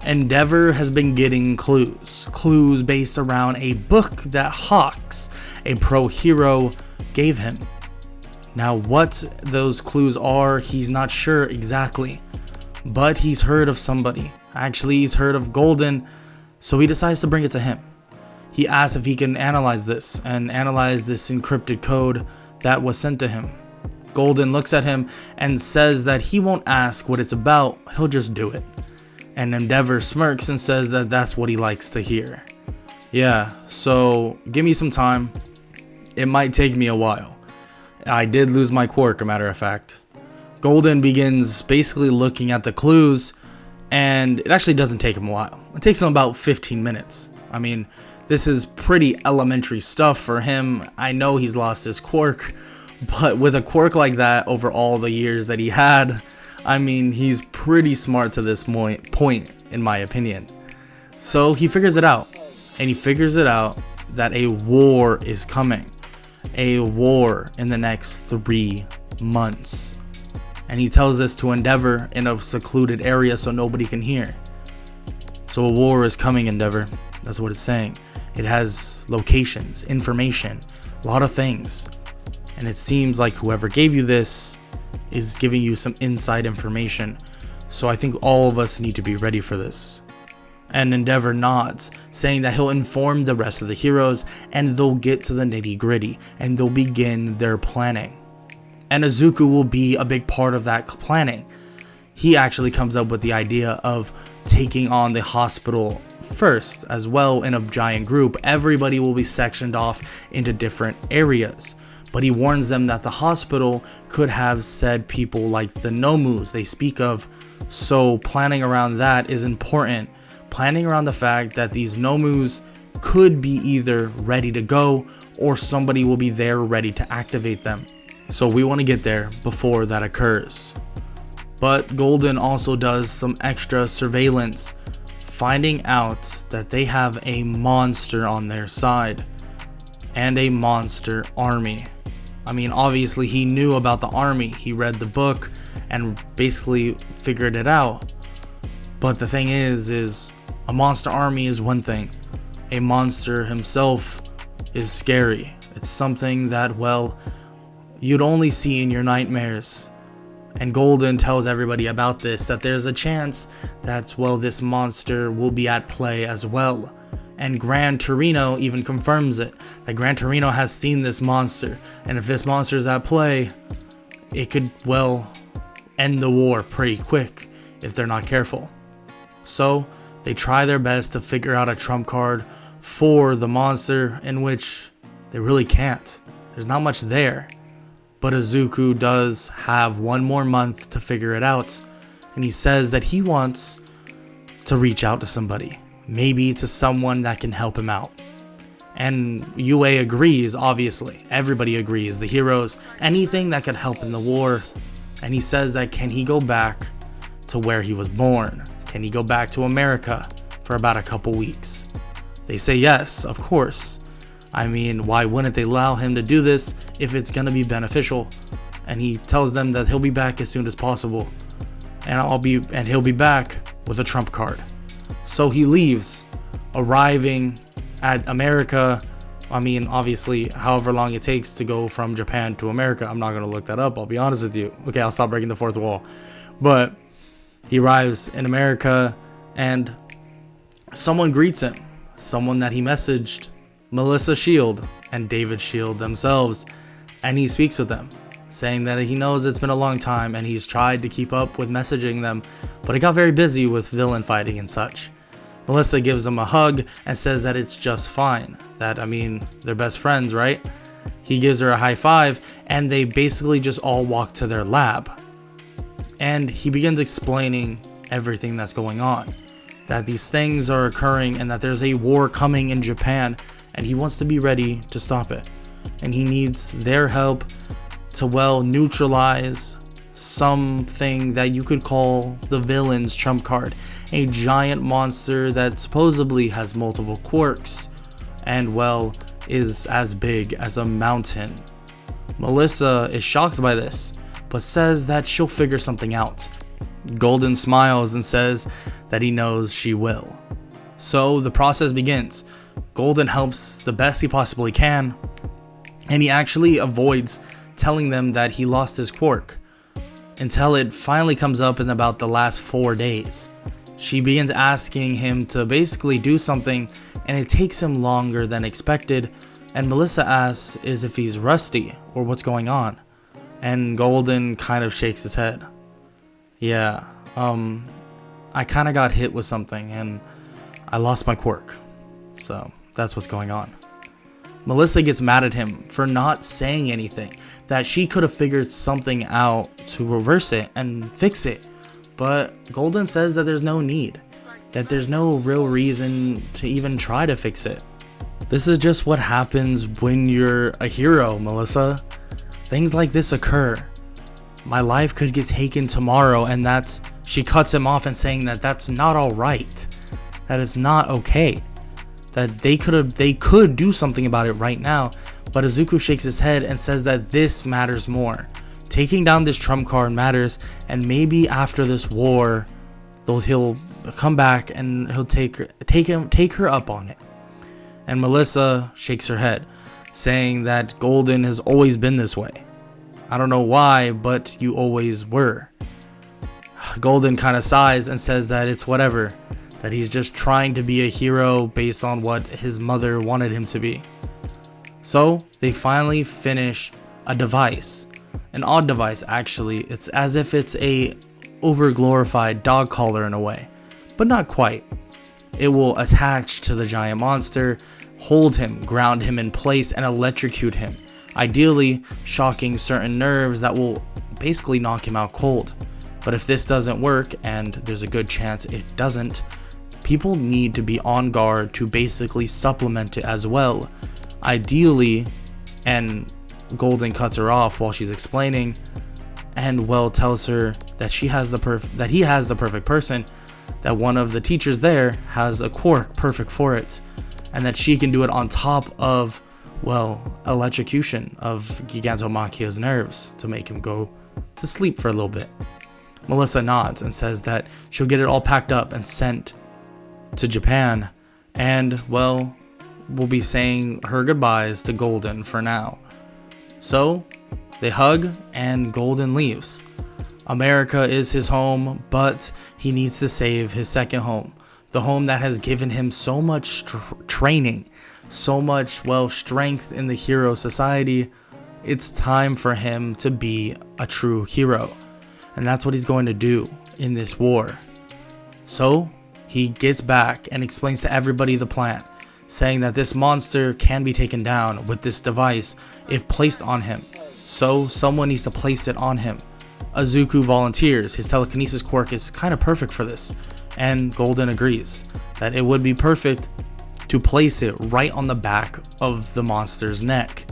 Endeavor has been getting clues based around a book that Hawks, a pro hero, gave him. Now, what those clues are, he's not sure exactly, but he's heard of somebody. Actually, he's heard of Golden, so he decides to bring it to him. He asks if he can analyze this encrypted code that was sent to him. Golden looks at him and says that he won't ask what it's about, he'll just do it. And Endeavor smirks and says that that's what he likes to hear. Yeah, so give me some time. It might take me a while. I did lose my quirk, a matter of fact. Golden begins basically looking at the clues, and it actually doesn't take him a while. It takes him about 15 minutes. I mean, this is pretty elementary stuff for him. I know he's lost his quirk, but with a quirk like that over all the years that he had, I mean, he's pretty smart to this point, in my opinion. So he figures it out, and he figures it out that a war is coming. A war in the next 3 months. And he tells this to Endeavor in a secluded area so nobody can hear. So a war is coming, Endeavor. That's what it's saying. It has locations, information, a lot of things. And it seems like whoever gave you this is giving you some inside information. So I think all of us need to be ready for this. And Endeavor nods, saying that he'll inform the rest of the heroes and they'll get to the nitty-gritty and they'll begin their planning. And Izuku will be a big part of that planning. He actually comes up with the idea of taking on the hospital first as well in a giant group. Everybody will be sectioned off into different areas. But he warns them that the hospital could have said people like the Nomus they speak of. So planning around that is important. Planning around the fact that these Nomus could be either ready to go or somebody will be there ready to activate them. So we want to get there before that occurs. But Golden also does some extra surveillance, finding out that they have a monster on their side and a monster army. I mean, obviously he knew about the army. He read the book and basically figured it out. But the thing is a monster army is one thing. A monster himself is scary. It's something that, well, you'd only see in your nightmares. And Golden tells everybody about this, that there's a chance that, well, this monster will be at play as well. And Gran Torino even confirms it, that Gran Torino has seen this monster. And if this monster is at play, it could, well, end the war pretty quick if they're not careful. So they try their best to figure out a trump card for the monster, in which they really can't. There's not much there. But Izuku does have one more month to figure it out. And he says that he wants to reach out to somebody. Maybe to someone that can help him out. And UA agrees, obviously. Everybody agrees. The heroes, anything that could help in the war. And he says that can he go back to where he was born? Can he go back to America for about a couple weeks? They say yes, of course. I mean, why wouldn't they allow him to do this if it's going to be beneficial? And he tells them that he'll be back as soon as possible. And he'll be back with a trump card. So he leaves, arriving at America. I mean, obviously, however long it takes to go from Japan to America. I'm not going to look that up, I'll be honest with you. Okay, I'll stop breaking the fourth wall. But he arrives in America and someone greets him. Someone that he messaged, Melissa Shield and David Shield themselves. And he speaks with them, saying that he knows it's been a long time and he's tried to keep up with messaging them, but he got very busy with villain fighting and such. Melissa gives him a hug and says that it's just fine. That, I mean, they're best friends, right? He gives her a high five and they basically just all walk to their lab. And he begins explaining everything that's going on. That these things are occurring and that there's a war coming in Japan and he wants to be ready to stop it. And he needs their help to, well, neutralize something that you could call the villain's trump card. A giant monster that supposedly has multiple quirks and, well, is as big as a mountain. Melissa is shocked by this, but says that she'll figure something out. Golden smiles and says that he knows she will. So the process begins. Golden helps the best he possibly can, and he actually avoids telling them that he lost his quirk until it finally comes up in about the last 4 days. She begins asking him to basically do something, and it takes him longer than expected, and Melissa asks is if he's rusty or what's going on, and Golden kind of shakes his head. Yeah, I kind of got hit with something and I lost my quirk, so that's what's going on. Melissa gets mad at him for not saying anything, that she could have figured something out to reverse it and fix it. But Golden says that there's no need, that there's no real reason to even try to fix it. This is just what happens when you're a hero, Melissa. Things like this occur. My life could get taken tomorrow, and she cuts him off and saying that that's not all right. That is not okay. That they could do something about it right now, but Izuku shakes his head and says that this matters more. Taking down this trump card matters, and maybe after this war, he'll come back and he'll take her up on it. And Melissa shakes her head, saying that Golden has always been this way. I don't know why, but you always were. Golden kind of sighs and says that it's whatever, that he's just trying to be a hero based on what his mother wanted him to be. So they finally finish a device, an odd device actually. It's as if it's a over-glorified dog collar in a way, but not quite. It will attach to the giant monster, hold him, ground him in place, and electrocute him, ideally shocking certain nerves that will basically knock him out cold. But if this doesn't work, and there's a good chance it doesn't, people need to be on guard to basically supplement it as well. Ideally, and Golden cuts her off while she's explaining, and well tells her that he has the perfect person, that one of the teachers there has a quirk perfect for it, and that she can do it on top of, well, electrocution of Gigantomachia's nerves to make him go to sleep for a little bit. Melissa nods and says that she'll get it all packed up and sent to Japan, and, well, we'll be saying her goodbyes to Golden for now. So, they hug and Golden leaves. America is his home, but he needs to save his second home. The home that has given him so much training, so much, well, strength in the hero society. It's time for him to be a true hero. And that's what he's going to do in this war. So, he gets back and explains to everybody the plan, saying that this monster can be taken down with this device if placed on him. So, someone needs to place it on him. Izuku volunteers. His telekinesis quirk is kind of perfect for this, and Golden agrees that it would be perfect to place it right on the back of the monster's neck.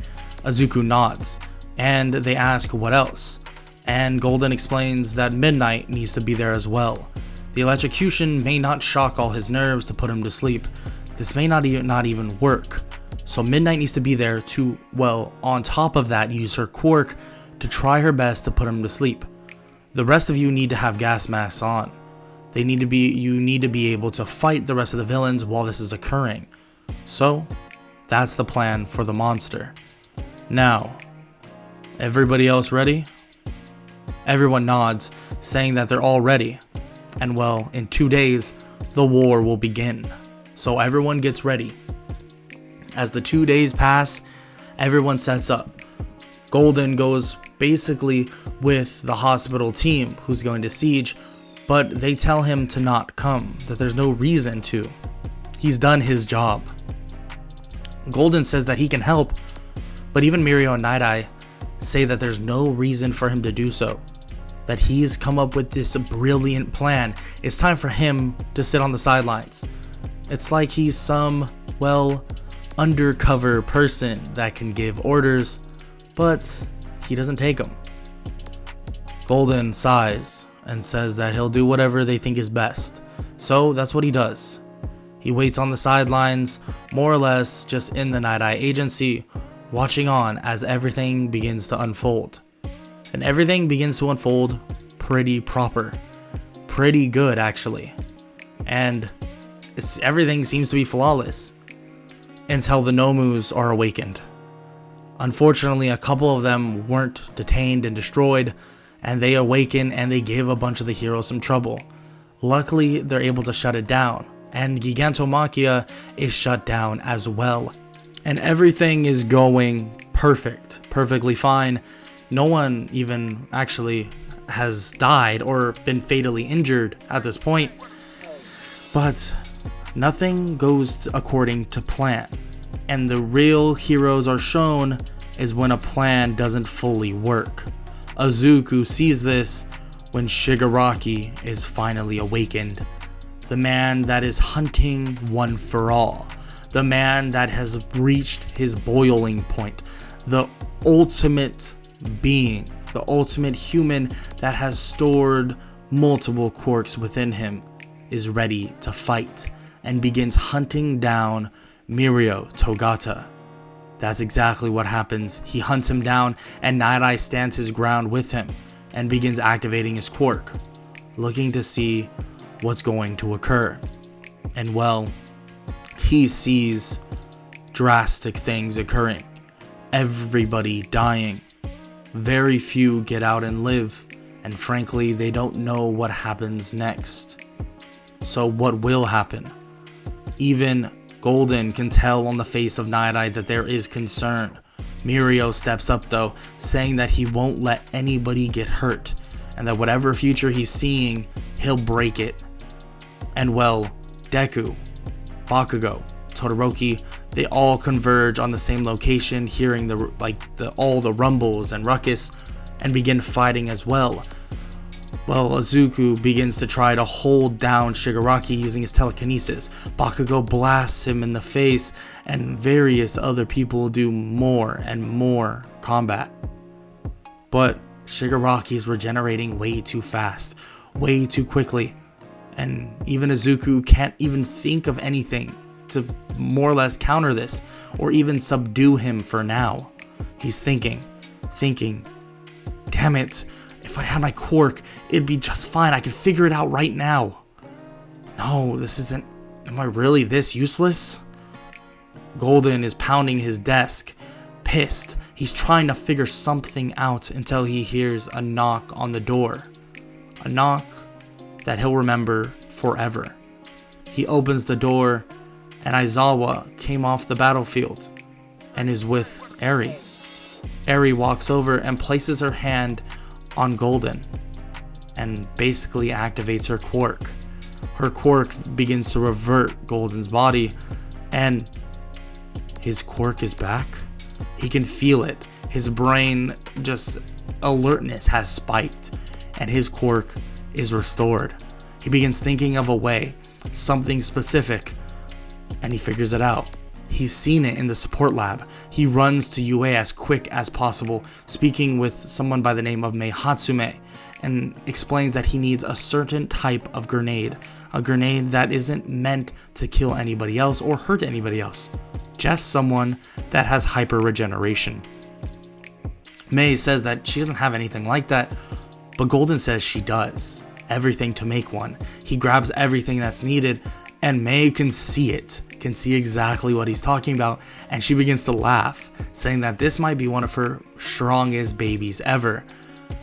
Izuku nods, and they ask what else, and Golden explains that Midnight needs to be there as well. The electrocution may not shock all his nerves to put him to sleep. This may not even work. So Midnight needs to be there to, well, on top of that, use her quirk to try her best to put him to sleep. The rest of you need to have gas masks on. You need to be able to fight the rest of the villains while this is occurring. So, that's the plan for the monster. Now, everybody else ready? Everyone nods, saying that they're all ready. And well, in 2 days, the war will begin. So everyone gets ready. As the 2 days pass, everyone sets up. Golden goes basically with the hospital team who's going to siege, but they tell him to not come, that there's no reason to. He's done his job. Golden says that he can help, but even Mirio and Night Eye say that there's no reason for him to do so, that he's come up with this brilliant plan. It's time for him to sit on the sidelines. It's like he's some, well, undercover person that can give orders, but he doesn't take them. Golden sighs and says that he'll do whatever they think is best. So that's what he does. He waits on the sidelines, more or less just in the Night Eye agency, watching on as everything begins to unfold. And everything begins to unfold pretty proper. Pretty good, actually. And everything seems to be flawless until the Nomus are awakened. Unfortunately, a couple of them weren't detained and destroyed, and they awaken and they give a bunch of the heroes some trouble. Luckily, they're able to shut it down, and Gigantomachia is shut down as well. And everything is going perfectly fine. No one even actually has died or been fatally injured at this point. But nothing goes according to plan. And the real heroes are shown is when a plan doesn't fully work. Izuku sees this when Shigaraki is finally awakened. The man that is hunting one for all. The man that has reached his boiling point. The ultimate being. The ultimate human that has stored multiple quirks within him is ready to fight and begins hunting down Mirio Togata. That's exactly what happens. He hunts him down and Night Eye stands his ground with him and begins activating his quirk, looking to see what's going to occur. And well, he sees drastic things occurring. Everybody dying. Very few get out and live, and frankly, they don't know what happens next. So what will happen? Even Golden can tell on the face of Night Eye that there is concern. Mirio steps up though, saying that he won't let anybody get hurt, and that whatever future he's seeing, he'll break it. And well, Deku, Bakugo, Todoroki, they all converge on the same location, hearing all the rumbles and ruckus, and begin fighting as well. Well, Izuku begins to try to hold down Shigaraki using his telekinesis. Bakugo blasts him in the face, and various other people do more and more combat. But Shigaraki is regenerating way too fast, way too quickly, and even Izuku can't even think of anything to more or less counter this, or even subdue him for now. He's thinking, damn it, if I had my quirk, it'd be just fine. I could figure it out right now. No, this isn't. Am I really this useless? Golden is pounding his desk, pissed. He's trying to figure something out until he hears a knock on the door. A knock that he'll remember forever. He opens the door, and Aizawa came off the battlefield and is with Eri. Eri walks over and places her hand on Golden and basically activates her quirk. Her quirk begins to revert Golden's body, and his quirk is back. He can feel it. His brain just alertness has spiked, and his quirk is restored. He begins thinking of a way, something specific, and he figures it out. He's seen it in the support lab. He runs to UA as quick as possible, speaking with someone by the name of Mei Hatsume, and explains that he needs a certain type of grenade. A grenade that isn't meant to kill anybody else or hurt anybody else. Just someone that has hyper regeneration. Mei says that she doesn't have anything like that, but Golden says she does. Everything to make one. He grabs everything that's needed, and Mei can see it. Can see exactly what he's talking about, and she begins to laugh, saying that this might be one of her strongest babies ever.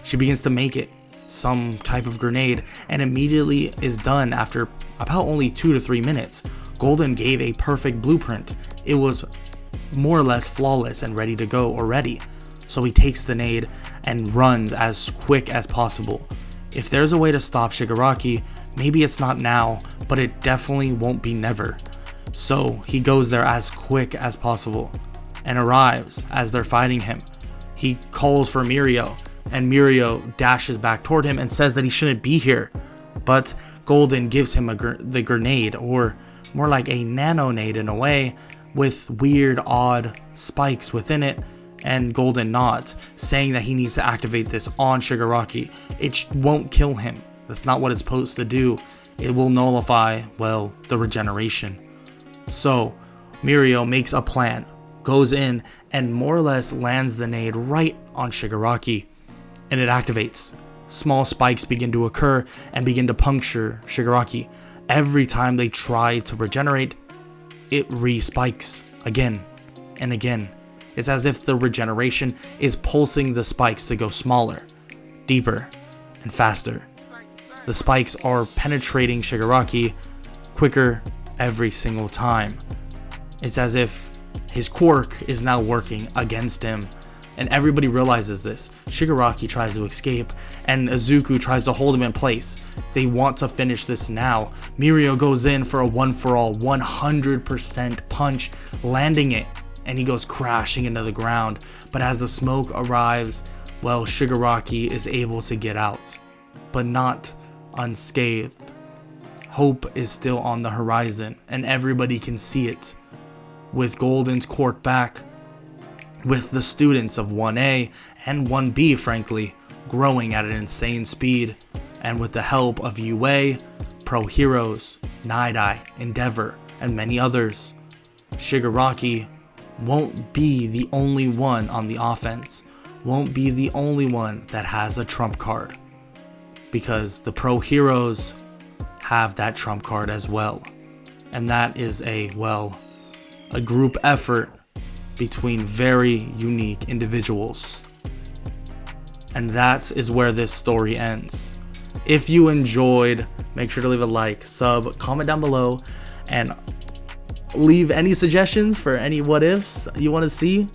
She begins to make it, some type of grenade, and immediately is done after about only 2 to 3 minutes. Golden gave a perfect blueprint. It was more or less flawless and ready to go already. So he takes the nade and runs as quick as possible. If there's a way to stop Shigaraki, maybe it's not now, but it definitely won't be never. So he goes there as quick as possible and arrives as they're fighting him. He calls for Mirio, and Mirio dashes back toward him and says that he shouldn't be here. But Golden gives him the grenade, or more like a nano-nade in a way, with weird odd spikes within it, and Golden nods, saying that he needs to activate this on Shigaraki. It won't kill him. That's not what it's supposed to do. It will nullify, well, the regeneration. So Mirio makes a plan, goes in, and more or less lands the nade right on Shigaraki, and it activates. Small spikes begin to occur and begin to puncture Shigaraki. Every time they try to regenerate, it re-spikes again and again. It's as if the regeneration is pulsing the spikes to go smaller, deeper, and faster. The spikes are penetrating Shigaraki quicker every single time. It's as if his quirk is now working against him, and everybody realizes this. Shigaraki tries to escape, and Izuku tries to hold him in place. They want to finish this now. Mirio goes in for a one-for-all 100% punch, landing it, and he goes crashing into the ground. But as the smoke arrives, well, Shigaraki is able to get out, but not unscathed. Hope is still on the horizon, and everybody can see it. With Golden's quirk back, with the students of 1A and 1B, frankly, growing at an insane speed, and with the help of UA, Pro Heroes, Night-Eye, Endeavor, and many others, Shigaraki won't be the only one on the offense, won't be the only one that has a trump card, because the Pro Heroes have that trump card as well, and that is a group effort between very unique individuals. And that is where this story ends. If you enjoyed, make sure to leave a like, sub, comment down below, and leave any suggestions for any what ifs you want to see.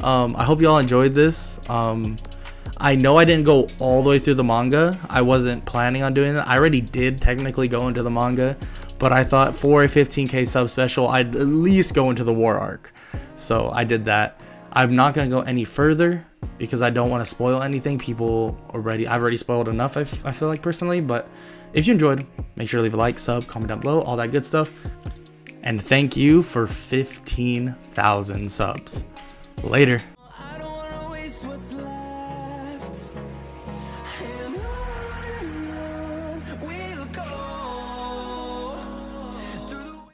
I hope you all enjoyed this. I know I didn't go all the way through the manga. I wasn't planning on doing that. I already did technically go into the manga, but I thought for a 15k sub special, I'd at least go into the war arc. So I did that. I'm not going to go any further because I don't want to spoil anything. I've already spoiled enough, I feel like, personally. But if you enjoyed, make sure to leave a like, sub, comment down below, all that good stuff. And thank you for 15,000 subs. Later.